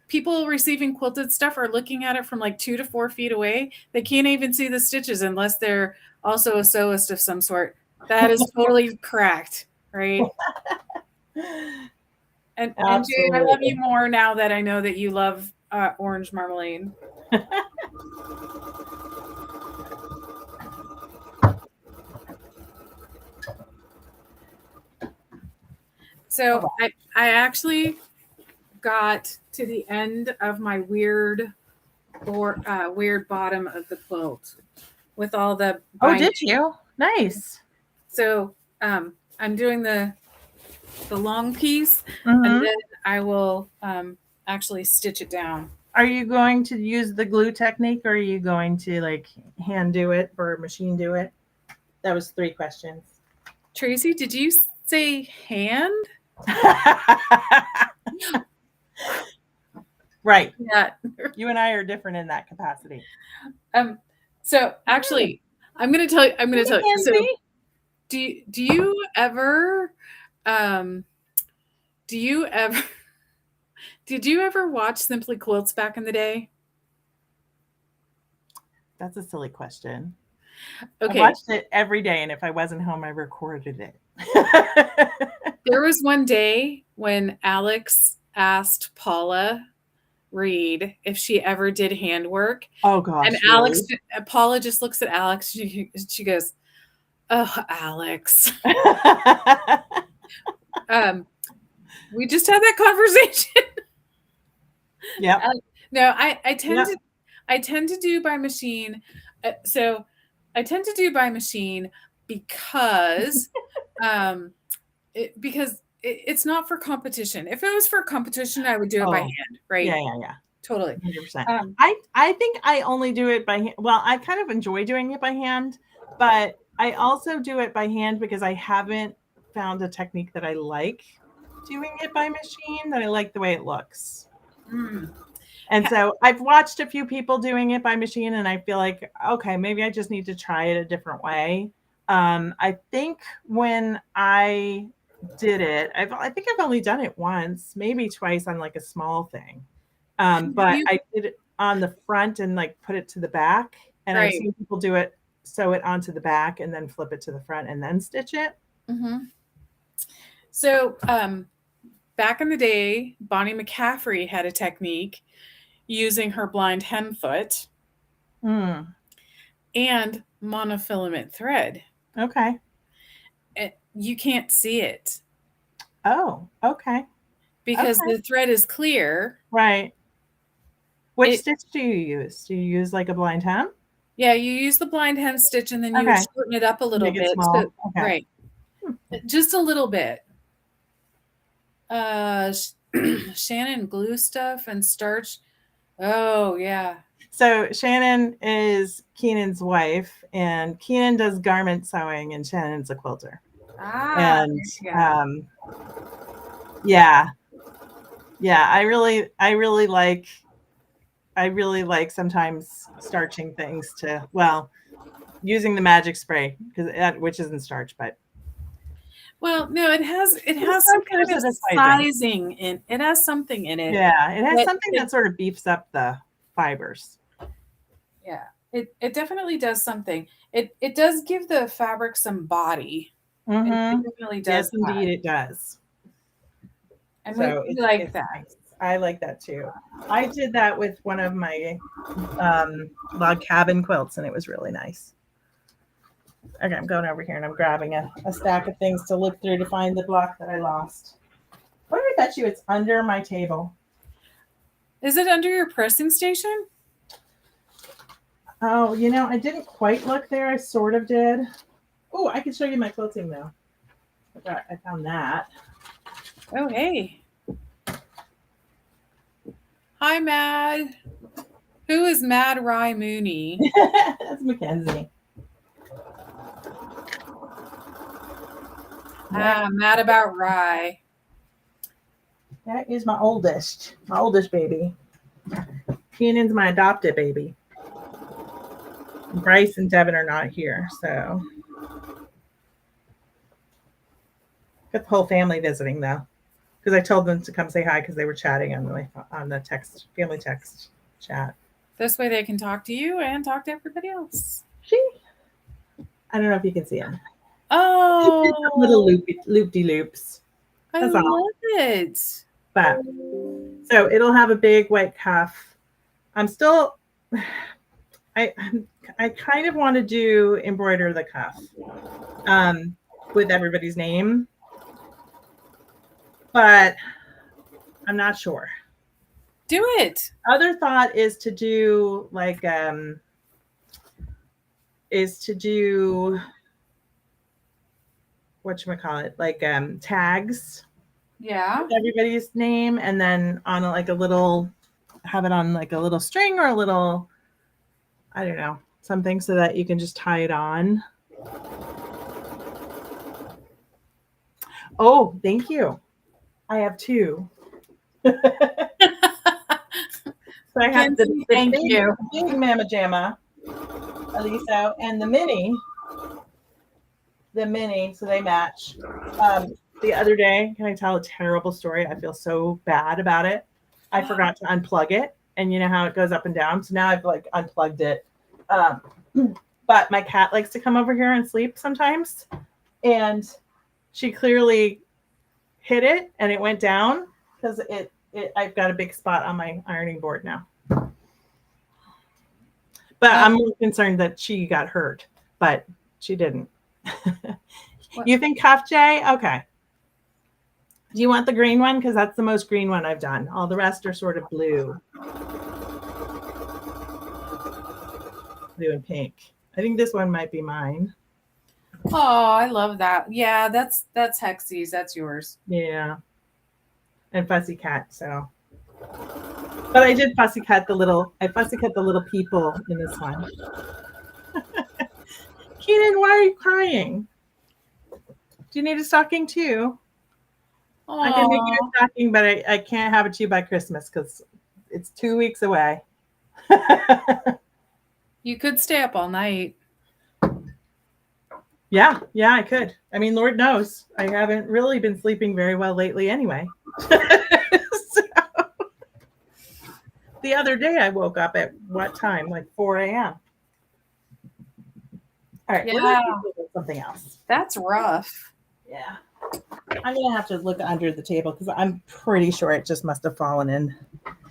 People receiving quilted stuff are looking at it from 2 to 4 feet away. They can't even see the stitches unless they're also a sewist of some sort. That is totally correct, right? And Jay, I love you more now that I know that you love orange marmalade. So I actually got to the end of my weird bottom of the quilt with all the binding. Oh, did you? Nice. So I'm doing the the long piece, and Mhm. then I will actually stitch it down. Are you going to use the glue technique, or are you going to like hand do it or machine do it? That was 3 questions. Tracy, did you say hand? Right. Yeah. You and I are different in that capacity. So actually, I'm gonna tell you. So do you ever do you ever did you ever watch Simply Quilts back in the day? That's a silly question. I Okay. watched it every day, and if I wasn't home, I recorded it. There was one day when Alex asked Paula Reed if she ever did handwork. Oh And gosh, really? Paula just looks at Alex. She goes, "Oh, Alex." We just had that conversation. Yep. No, I tend Yep. to do by machine. So I tend to do by machine because it's not for competition. If it was for competition, I would do it by Oh, hand, right? yeah. Totally. 100%. Um, I think I only do it by hand. Well, I kind of enjoy doing it by hand, but I also do it by hand because I haven't found a technique that I like doing it by machine, that I like the way it looks. mm, And so I've watched a few people doing it by machine, and I feel like, okay, maybe I just need to try it a different way. I think when I did it, I think I've only done it once, maybe twice on like a small thing. But you I did it on the front and like put it to the back. And I've right. seen people do it, sew it onto the back and then flip it to the front and then stitch it. Hmm. So back in the day, Bonnie McCaffrey had a technique using her blind hen foot Mm, and monofilament thread. okay. You can't see it Oh, okay. because Okay. the thread is clear. Right. Which It stitch do you use? Do you use like a blind hem? Yeah, you use the blind hem stitch and then you would Okay. shorten it up a little Make it bit. So small. Okay. right, just a little bit. Uh, Shannon glue stuff and starch. Oh yeah. So Shannon is Keenan's wife, and Keenan does garment sewing, and Shannon's a quilter. Ah, And there you go. yeah, yeah, I really like sometimes starching things to, well, using the magic spray, because which isn't starch, but Well, no, it is has some starch or kind is of it a sizing? sizing in it has something in it. Yeah, it has But something that sort of beefs up the fibers. yeah, it definitely does something. It does give the fabric some body. It Mm-hmm. definitely Yes, does that. indeed, it does. And So we like it's that. nice. I like that too. I did that with one of my log cabin quilts, and it was really nice. Okay, I'm going over here and I'm grabbing a stack of things to look through to find the block that I lost. What did I bet you it's under my table? Is it under your pressing station? Oh, I didn't quite look there. I sort of did. Oh, I can show you my quilting though. I found that. Oh, hey. Hi, Mad. Who is Mad Rye Mooney? That's Mackenzie. Mad about Rye. That is my oldest baby. Keenan's my adopted baby. Bryce and Devin are not here, so got the whole family visiting though, because I told them to come say hi because they were chatting on the family text chat. This way they can talk to you and talk to everybody else. I don't know if you can see them. Little Oh, loopy loops. I That's all. love it. But so it'll have a big white cuff. I'm still. I kind of want to do embroider the cuff with everybody's name, but I'm not sure. Do it. Other thought is to do like is to do whatchamacallit, like tags Yeah. with everybody's name, and then on like a little, have it on like a little string or a little, I don't know, something so that you can just tie it on. Oh, thank you. I have two. So I have the Thank you. big Mama Jamma, Elisa, and the mini, so they match. The other day, can I tell a terrible story? I feel so bad about it. I forgot to unplug it, and you know how it goes up and down. So now I've like unplugged it. But my cat likes to come over here and sleep sometimes, and she clearly hit it, and it went down because I've got a big spot on my ironing board now. But I'm more concerned that she got hurt, but she didn't. You think cuff J? Okay. Do you want the green one? Because that's the most green one I've done. All the rest are sort of blue. Blue and pink. I think this one might be mine. Oh, I love that. Yeah, that's Hexie's. That's yours. Yeah. And Fussy Cat, so. But I did fussy cut the little people in this one. Keenan, why are you crying? Do you need a stocking too? Aww. I can make you a stocking, but I can't have it to you by Christmas because it's 2 weeks away. You could stay up all night. Yeah, I could. I mean, Lord knows, I haven't really been sleeping very well lately anyway. So, the other day I woke up at what time? Like 4 a.m. All right, Yeah. Something else. That's rough. Yeah. I'm going to have to look under the table because I'm pretty sure it just must have fallen and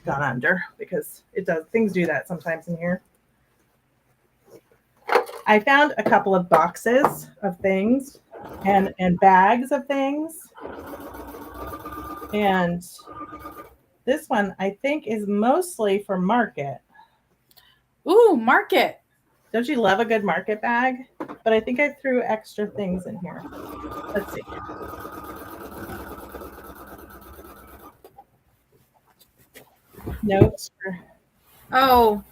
gone under because it does. Things do that sometimes in here. I found a couple of boxes of things and bags of things. And this one I think is mostly for market. Ooh, market. Don't you love a good market bag? But I think I threw extra things in here. Let's see. Notes for... Oh,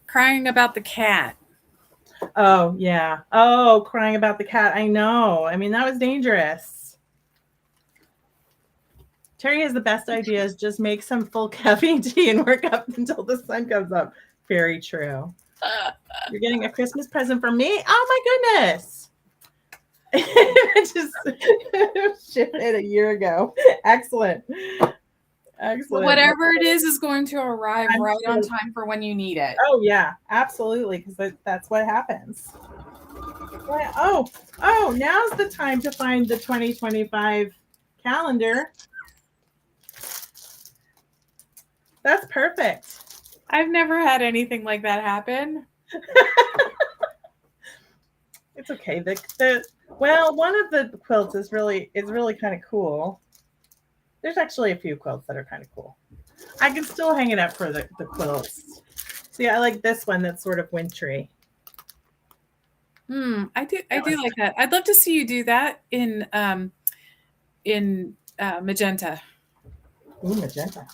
crying about the cat. Oh, yeah. Oh, crying about the cat. I know. I mean, that was dangerous. Teri has the best ideas. Just make some full caffeine tea and work up until the sun comes up. Very true. You're getting a Christmas present from me? Oh, my goodness. I just shipped it a year ago. Excellent. Whatever it is going to arrive right on time for when you need it. Oh, yeah, absolutely, because that's what happens. Oh, now's the time to find the 2025 calendar. That's perfect. I've never had anything like that happen. It's okay. Well, one of the quilts is really kind of cool. There's actually a few quilts that are kind of cool. I can still hang it up for the quilts. See, I like this one that's sort of wintry. I do like that. I'd love to see you do that in magenta. Ooh, magenta.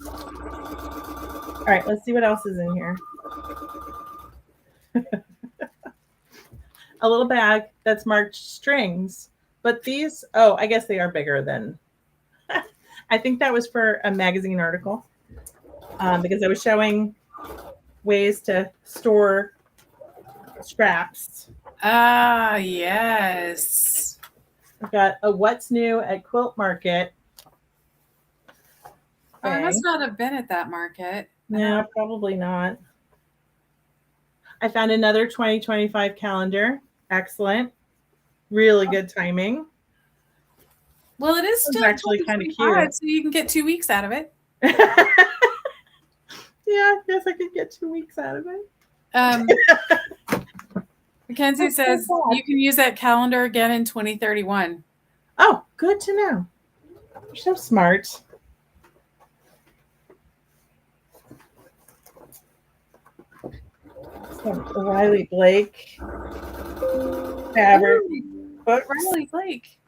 All right, let's see what else is in here. A little bag that's marked strings, but these, I guess they are bigger than, I think that was for a magazine article because I was showing ways to store scraps. Ah, yes. I've got a what's new at Quilt Market. Oh, I must not have been at that market. No, probably not. I found another 2025 calendar. Excellent. Really good timing. Well, it is still actually kind of cute. So you can get 2 weeks out of it. Yeah, I guess I could get 2 weeks out of it. Mackenzie says you can use that calendar again in 2031. Oh, good to know. You're so smart. Some Riley Blake fabric. books. Riley Blake.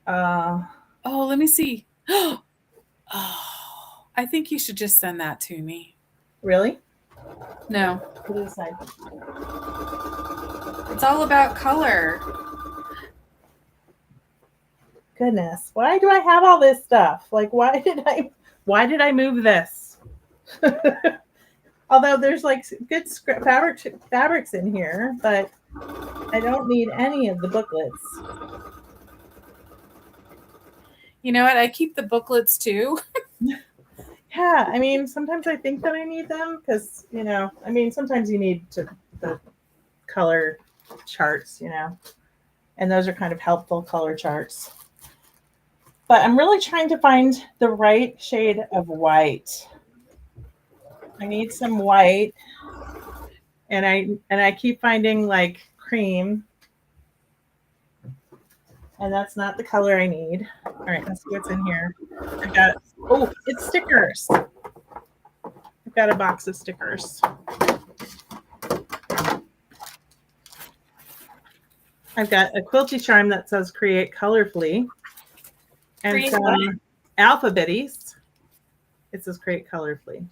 Uh, Oh, let me see. Oh, I think you should just send that to me. really? No, Put it aside. it's all about color. Goodness, why do I have all this stuff? Like, why did I move this? Although there's like good fabrics in here, but I don't need any of the booklets. You know what? I keep the booklets too. Yeah, I mean, sometimes I think that I need them because, sometimes you need the color charts, and those are kind of helpful color charts. But I'm really trying to find the right shade of white. I need some white, and I keep finding like cream, and that's not the color I need. All right, let's see what's in here. It's stickers. I've got a box of stickers. I've got a quilty charm that says create colorfully, and some alphabetties. It says create colorfully.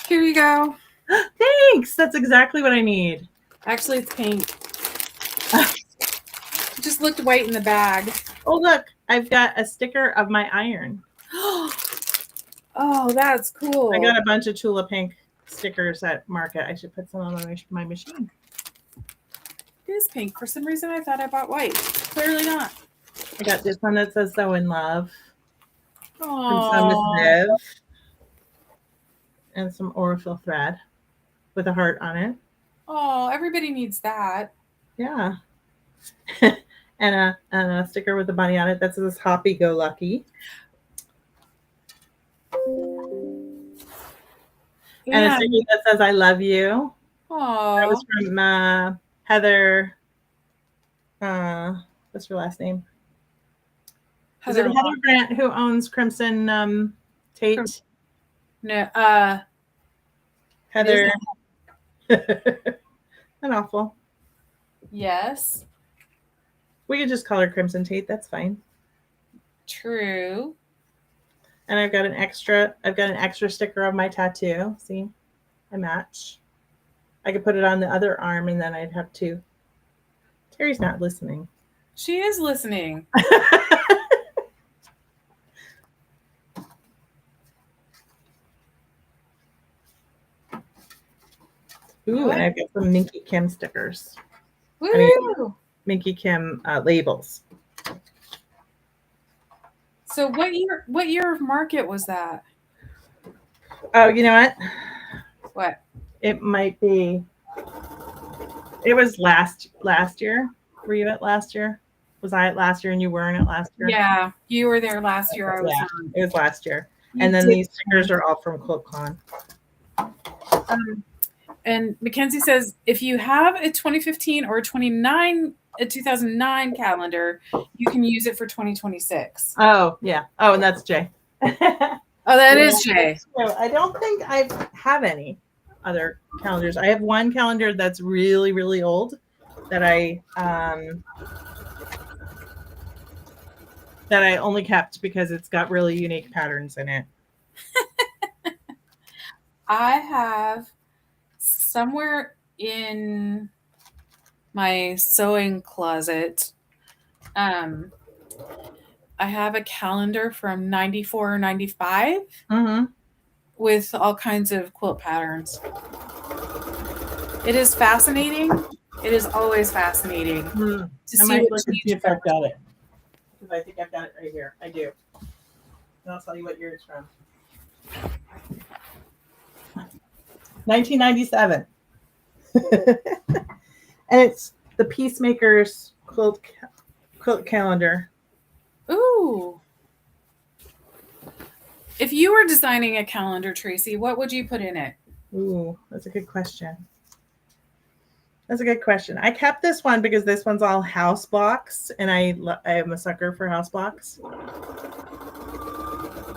Here you go. Thanks. That's exactly what I need. Actually, it's pink. It just looked white in the bag. Oh, look. I've got a sticker of my iron. Oh, that's cool. I got a bunch of Tula Pink stickers at Market. I should put some on my machine. It is pink. For some reason, I thought I bought white. Clearly not. I got this one that says So in Love. Oh. From Miss Viv. And some Orifil thread with a heart on it. Oh, everybody needs that. Yeah. and a sticker with a bunny on it that says Happy Go Lucky. Yeah. And a sticker that says I love you. Oh. That was from Heather. What's her last name? Is it Heather Grant who owns Crimson Tate? No, Heather. Not awful. Yes. We could just call her Crimson Tate. That's fine. True. And I've got an extra sticker of my tattoo. See, I match. I could put it on the other arm, and then I'd have two. Teri's not listening. She is listening. Ooh, and I've got some Minky Kim stickers. Woo! Minky Kim labels. So what year of Market was that? Oh, you know what? What? It might be. It was last year. Were you at last year? Was I at last year and you weren't at last year? Yeah, you were there last year. I was. Yeah, it was last year. And then these stickers are all from QuiltCon. And Mackenzie says, if you have a 2015 or a 2009 calendar, you can use it for 2026. Oh, yeah. Oh, and that's Jay. Oh, that is Jay. I don't think I have any other calendars. I have one calendar that's really, really old that I only kept because it's got really unique patterns in it. I have somewhere in my sewing closet, I have a calendar from 94 or 95 with all kinds of quilt patterns. It is fascinating. It is always fascinating to see if I've got it. Because I think I've got it right here. I do. And I'll tell you what year it's from. 1997. And it's the Peacemaker's quilt calendar. Ooh. If you were designing a calendar, Tracy, what would you put in it? Ooh, that's a good question. I kept this one because this one's all house blocks, and I am a sucker for house blocks.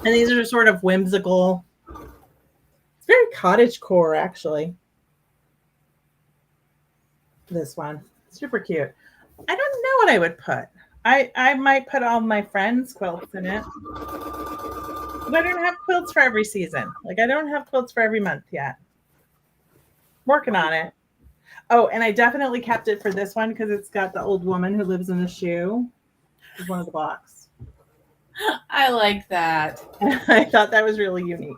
And these are sort of whimsical. It's very cottagecore, actually. this one. Super cute. I don't know what I would put. I might put all my friends' quilts in it. But I don't have quilts for every season. Like I don't have quilts for every month yet. Working on it. Oh, and I definitely kept it for this one because it's got the old woman who lives in the shoe. It's one of the blocks. I like that. I thought that was really unique.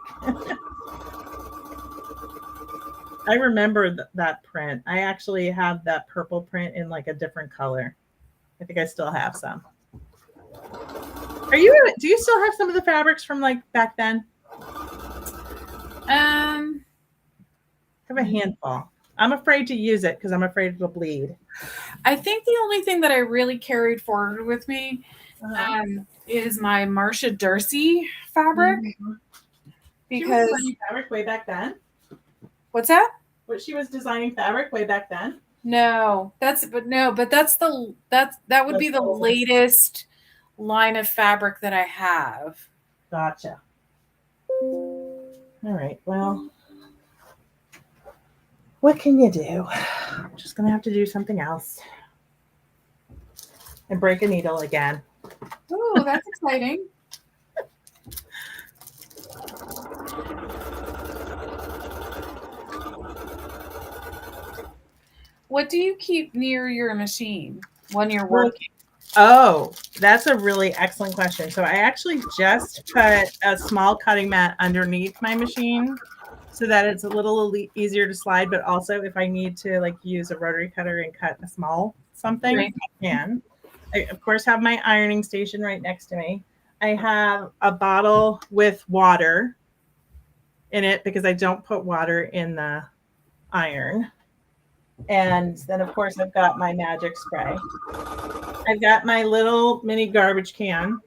I remember that print. I actually have that purple print in like a different color. I think I still have some. Do you still have some of the fabrics from like back then? I have a handful. I'm afraid to use it because I'm afraid it'll bleed. I think the only thing that I really carried forward with me is my Marcia Dursey fabric. Mm-hmm. Because she was designing fabric way back then. What's that? What she was designing fabric way back then? No, that would be the latest line of fabric that I have. Gotcha. All right. Well, what can you do? I'm just gonna have to do something else and break a needle again. Oh, that's exciting. What do you keep near your machine when you're working? Oh, that's a really excellent question. So I actually just put a small cutting mat underneath my machine so that it's a little easier to slide, but also if I need to like use a rotary cutter and cut a small something, right. I can. I, of course, have my ironing station right next to me. I have a bottle with water in it because I don't put water in the iron. And then, of course, I've got my magic spray. I've got my little mini garbage can.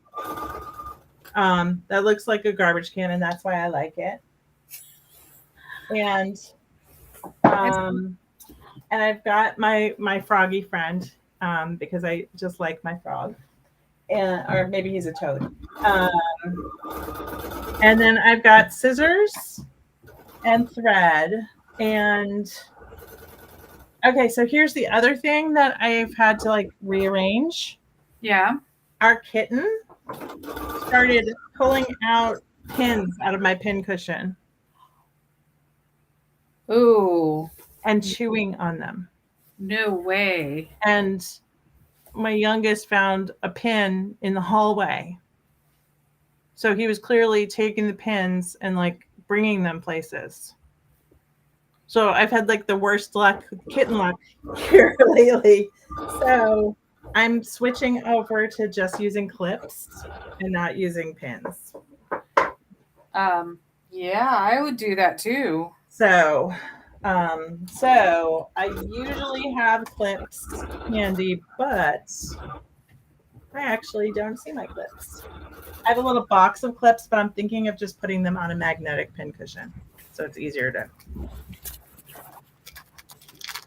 That looks like a garbage can, and that's why I like it. And I've got my froggy friend because I just like my frog, or maybe he's a toad. And then I've got scissors and thread. And okay, so here's the other thing that I've had to like rearrange. Yeah. Our kitten started pulling out pins out of my pin cushion. Ooh. And chewing on them. No way. And my youngest found a pin in the hallway. So he was clearly taking the pins and like bringing them places. So I've had like the worst luck, kitten luck here lately. So I'm switching over to just using clips and not using pins. Yeah, I would do that too. So I usually have clips handy, but I actually don't see my clips. I have a little box of clips, but I'm thinking of just putting them on a magnetic pin cushion. So it's easier to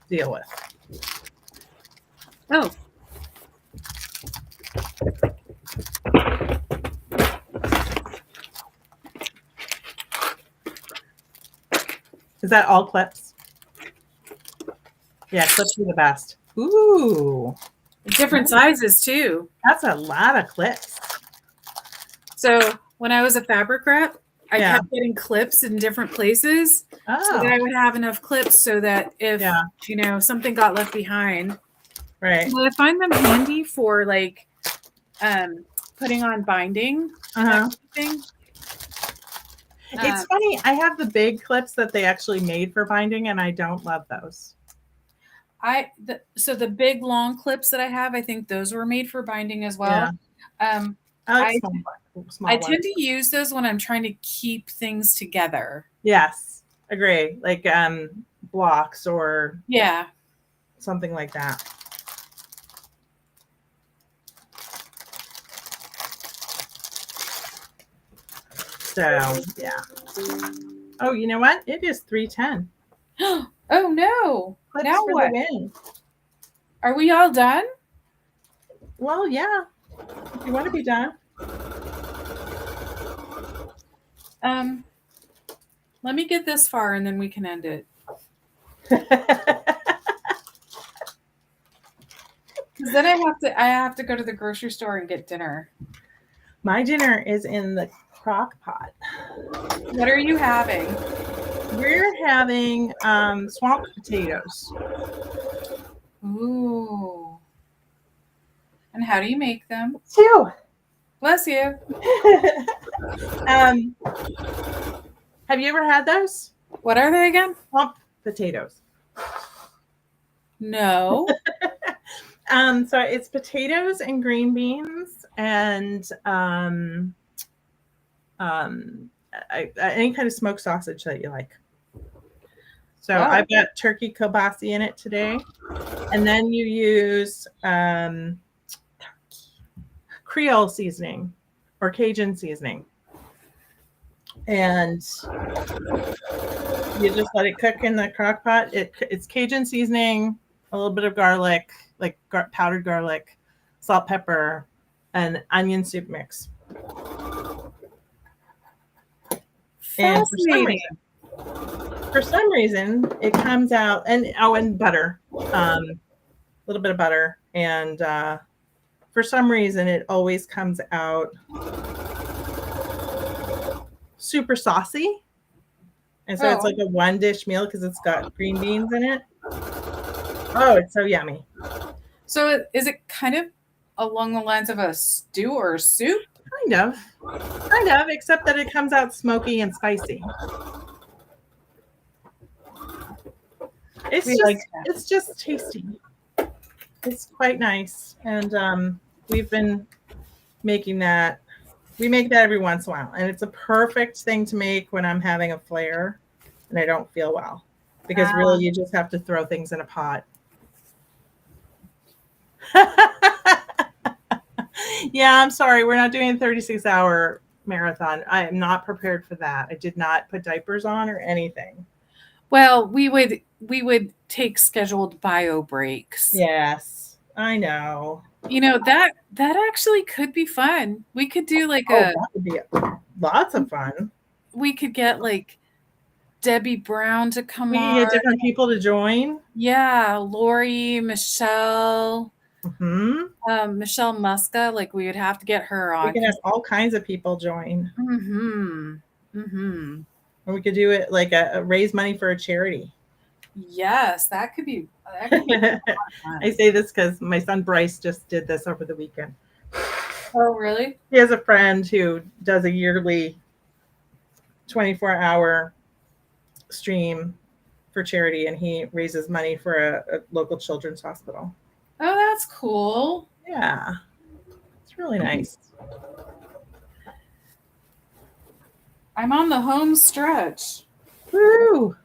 deal with. Oh. Is that all clips? Yeah, clips are the best. Ooh. Different sizes too. That's a lot of clips. So when I was a fabric rep, I kept getting clips in different places so that I would have enough clips so that if, something got left behind. Right. Well, I find them handy for like putting on binding. Thing. It's funny. I have the big clips that they actually made for binding, and I don't love those. So the big long clips that I have, I think those were made for binding as well. Yeah. I tend to use those when I'm trying to keep things together. Yes, agree. Like blocks or something like that. So yeah. Oh, you know what? It is 3:10. Oh no! Clips now for what? The win. Are we all done? Well, yeah. If you want to be done. Let me get this far and then we can end it. Because then I have to go to the grocery store and get dinner. My dinner is in the crock pot. What are you having? We're having swamp potatoes. Ooh. And how do you make them? Two. Bless you. Have you ever had those? What are they again? Swamp potatoes. No. So it's potatoes and green beans and any kind of smoked sausage that you like. So Wow. I've got turkey kielbasa in it today, and then you use Creole seasoning or Cajun seasoning, and you just let it cook in the crock pot. It's Cajun seasoning, a little bit of garlic, like powdered garlic, salt, pepper, and onion soup mix. And for some reason, it comes out, and butter, a little bit of butter, and for some reason, it always comes out super saucy. And so it's like a one dish meal because it's got green beans in it. Oh, it's so yummy. So is it kind of along the lines of a stew or a soup? Kind of, except that it comes out smoky and spicy. It's just tasty. It's quite nice, and we've been making that. We make that every once in a while, and it's a perfect thing to make when I'm having a flare and I don't feel well, because really you just have to throw things in a pot. Yeah, I'm sorry, we're not doing a 36-hour marathon. I am not prepared for that. I did not put diapers on or anything. Well, we would take scheduled bio breaks. Yes, I know. You know, that actually could be fun. We could do like that would be lots of fun. We could get like Debbie Brown to come on. We could get different people to join. Yeah, Lori, Michelle. Mm-hmm. Michelle Muska, like we would have to get her on. We can have all kinds of people join. Mm-hmm. Mm-hmm. And we could do it like a raise money for a charity. Yes, that could be I say this because my son Bryce just did this over the weekend. Oh, really? He has a friend who does a yearly 24-hour stream for charity, and he raises money for a local children's hospital. Oh, that's cool. Yeah, it's really nice. I'm on the home stretch. Woo!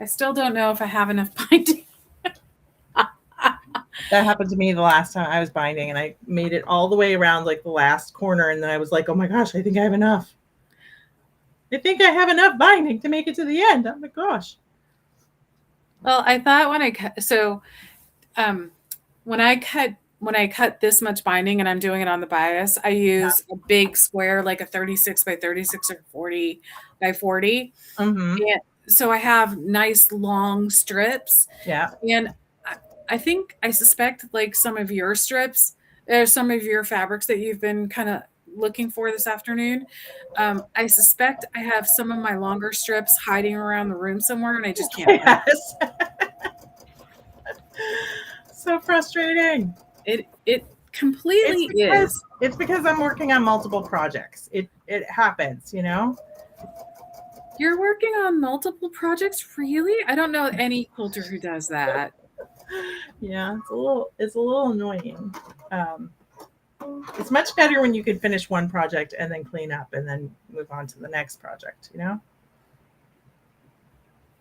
I still don't know if I have enough binding. That happened to me the last time I was binding, and I made it all the way around like the last corner, and then I was like, oh my gosh, I think I have enough. I think I have enough binding to make it to the end. Oh my gosh. Well, I thought when I cut this much binding and I'm doing it on the bias, I use a big square, like a 36 by 36 or 40 by 40. Mm-hmm. And so I have nice long strips. Yeah. And I suspect like some of your strips, there's some of your fabrics that you've been kind of looking for this afternoon. I suspect I have some of my longer strips hiding around the room somewhere, and I just can't. Yes. So frustrating. It completely is. It's because I'm working on multiple projects. It happens, you know. You're working on multiple projects, really? I don't know any quilter who does that. Yeah, it's a little annoying. It's much better when you can finish one project and then clean up and then move on to the next project, you know?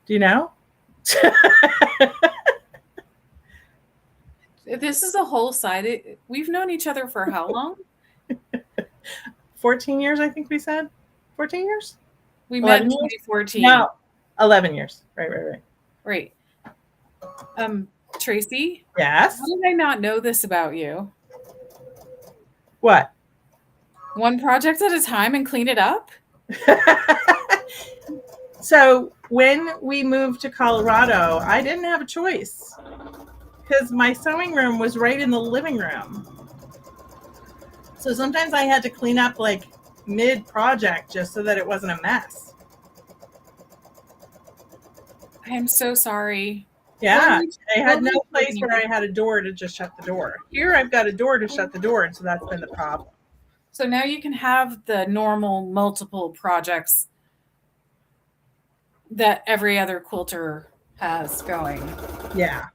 Do you know? This is a whole side. We've known each other for how long? 14 years, I think we said. 14 years? We met in 2014. No, 11 years. Right. Tracy? Yes? How did I not know this about you? What? One project at a time and clean it up? So when we moved to Colorado, I didn't have a choice. because my sewing room was right in the living room. So sometimes I had to clean up like mid-project just so that it wasn't a mess. I am so sorry. Yeah, I had what no were you place doing? where I had a door to just shut the door. Here I've got a door to shut the door, and so that's been the problem. So now you can have the normal multiple projects that every other quilter has going. Yeah.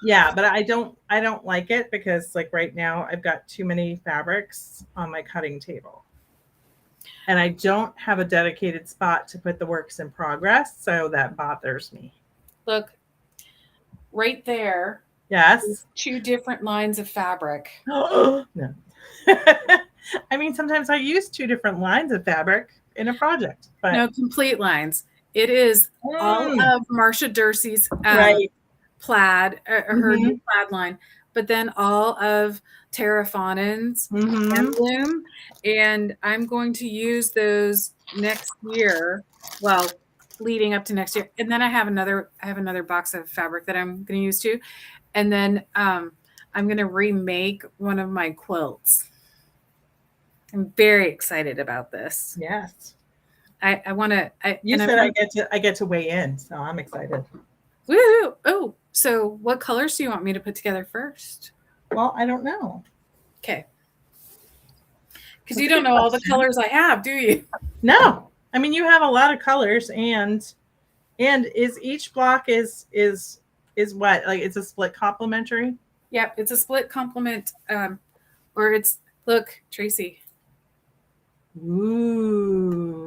Yeah, but I don't like it because like right now I've got too many fabrics on my cutting table. And I don't have a dedicated spot to put the works in progress, so that bothers me. Look, right there. Yes. 2 different lines of fabric. No. I mean, sometimes I use 2 different lines of fabric in a project, but No, complete lines. It is all of Marcia Dursey's right. plaid, her new Mhm. plaid line, but then all of Tara Fonen's Mhm. handloom, and I'm going to use those next year. Well, leading up to next year, and then I have another box of fabric that I'm going to use too, and then I'm going to remake one of my quilts. I'm very excited about this. Yes. I want to. You said I get to weigh in, so I'm excited. Woo! Oh, so what colors do you want me to put together first? Well, I don't know. Okay. Because you don't know all the colors I have, do you? No. I mean, you have a lot of colors, and is each block is what? Like it's a split complementary? Yep, it's a split complement. Or it's look, Tracy. Ooh.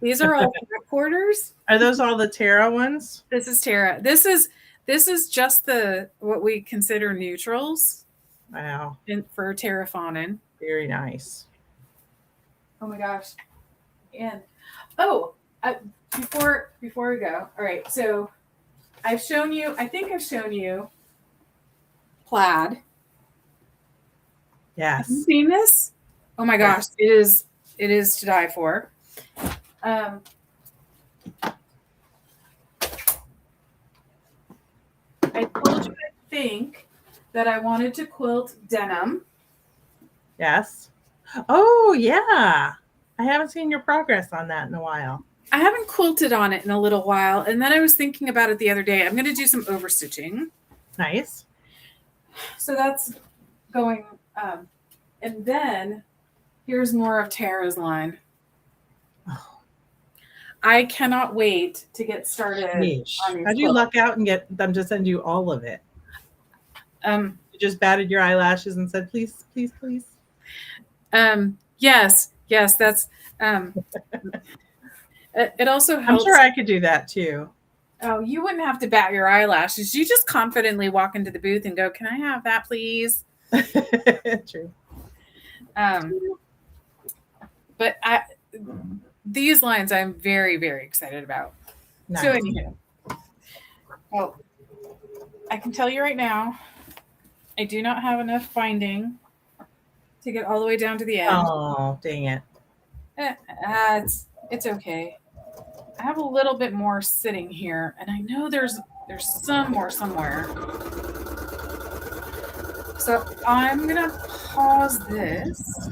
These are all back quarters. Are those all the Tara ones? This is Tara. This is just the what we consider neutrals. Wow. For Tara Fonen. Very nice. Oh my gosh. And before we go, all right. So I think I've shown you plaid. Yes. Have you seen this? Oh my gosh, yes. It is to die for. I told you I think that I wanted to quilt denim. Yes. Oh yeah. I haven't seen your progress on that in a while. I haven't quilted on it in a little while, and then I was thinking about it the other day. I'm going to do some overstitching. Nice. So that's going, and then here's more of Tara's line. Oh. I cannot wait to get started. How'd you luck out and get them to send you all of it? You just batted your eyelashes and said, please, please, please. Yes, that's, it also helps. I'm sure I could do that too. Oh, you wouldn't have to bat your eyelashes. You just confidently walk into the booth and go, can I have that, please? True. But these lines I'm very, very excited about. Nice. So anyhow, well, I can tell you right now, I do not have enough binding to get all the way down to the end. Oh, dang it. It's okay. I have a little bit more sitting here, and I know there's some more somewhere. So I'm gonna pause this.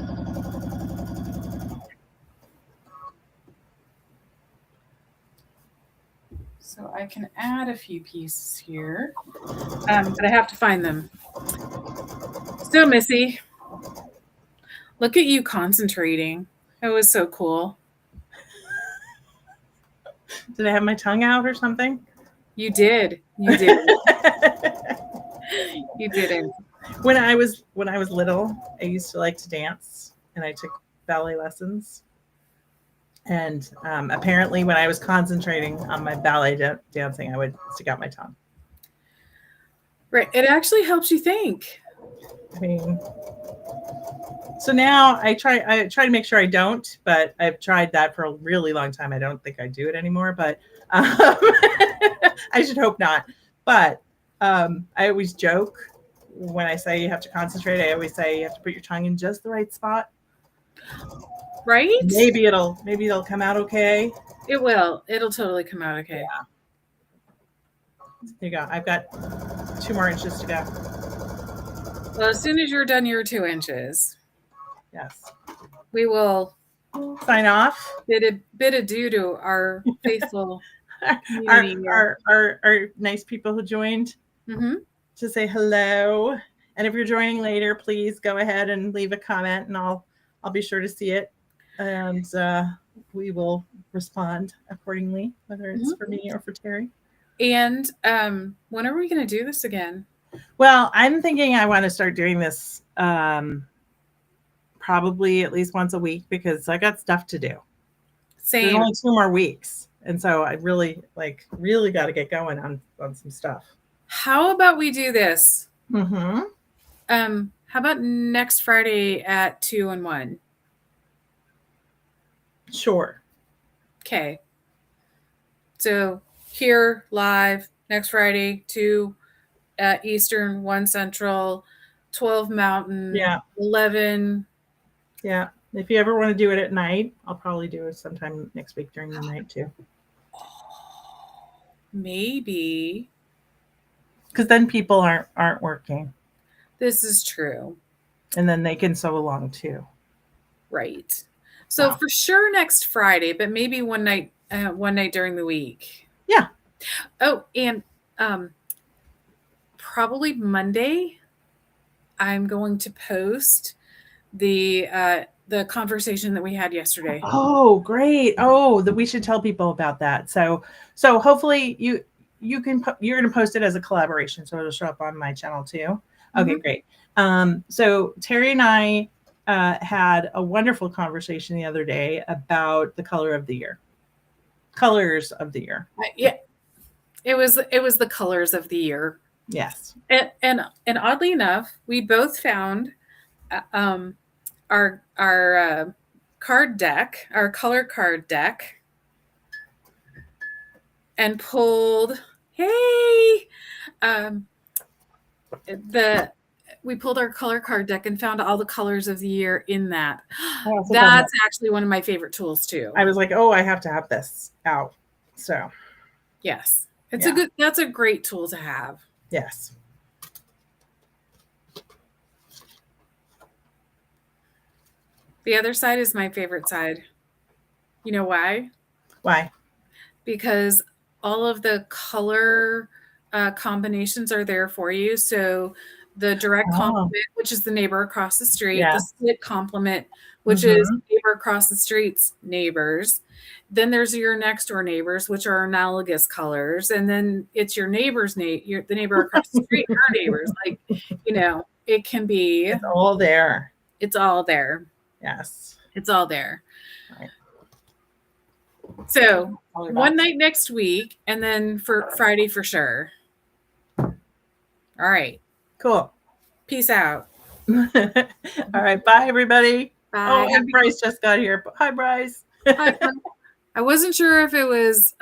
So I can add a few pieces here, but I have to find them. So Missy, look at you concentrating. That was so cool. Did I have my tongue out or something? You did. You did. You didn't. When I was little, I used to like to dance, and I took ballet lessons. And apparently, when I was concentrating on my ballet dancing, I would stick out my tongue. Right. It actually helps you think. I mean, so now I try to make sure I don't, but I've tried that for a really long time. I don't think I do it anymore, but I should hope not. But I always joke when I say you have to concentrate. I always say you have to put your tongue in just the right spot. Right? Maybe it'll come out okay. It will. It'll totally come out okay. Yeah. There you go. I've got 2 more inches to go. Well, as soon as you're done your 2 inches, Yes. we will Sign off. bid adieu to our faithful our, community here. our nice people who joined Mm-hmm. to say hello. And if you're joining later, please go ahead and leave a comment, and I'll be sure to see it, and we will respond accordingly, whether it's for me or for Teri. And when are we going to do this again? Well, I'm thinking I want to start doing this probably at least once a week, because I got stuff to do. Same. There's only 2 more weeks, and so I really got to get going on some stuff. How about we do this? Mm-hmm. How about next Friday at 2 and 1? Sure. Okay. So here live next Friday, 2 Eastern, 1 Central, 12 Mountain, 11. Yeah. If you ever want to do it at night, I'll probably do it sometime next week during the night too. Maybe. Because then people aren't working. This is true. And then they can sew along too. Right. So for sure next Friday, but maybe one night during the week. Yeah. Oh, and probably Monday, I'm going to post the conversation that we had yesterday. Oh, great. Oh, that we should tell people about that. So hopefully you're going to post it as a collaboration, so it'll show up on my channel too. Okay, great. So Teri and I had a wonderful conversation the other day about the colors of the year. Yeah, it was the colors of the year. Yes. And oddly enough, we both found our card deck, our color card deck, and pulled we pulled our color card deck and found all the colors of the year in that. Oh, that's actually one of my favorite tools too. I was like, oh, I have to have this out. So yes, that's a great tool to have. Yes. The other side is my favorite side. You know why? Why? Because all of the color combinations are there for you. So the direct complement, which is the neighbor across the street, the split complement, which is neighbor across the street's neighbors. Then there's your next door neighbors, which are analogous colors. And then it's your neighbor's the neighbor across the street, our neighbors. Like, it can be. It's all there. It's all there. Yes. It's all there. Right. So one night next week, and then for Friday for sure. All right. Cool. Peace out. All right. Bye, everybody. Bye. Oh, and Bryce just got here. Hi, Bryce. Hi, I wasn't sure if it was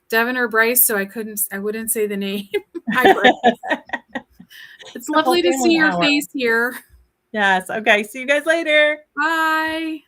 Devin or Bryce, so I wouldn't say the name. Hi, Bryce. It's lovely to see your face here. Yes. Okay. See you guys later. Bye.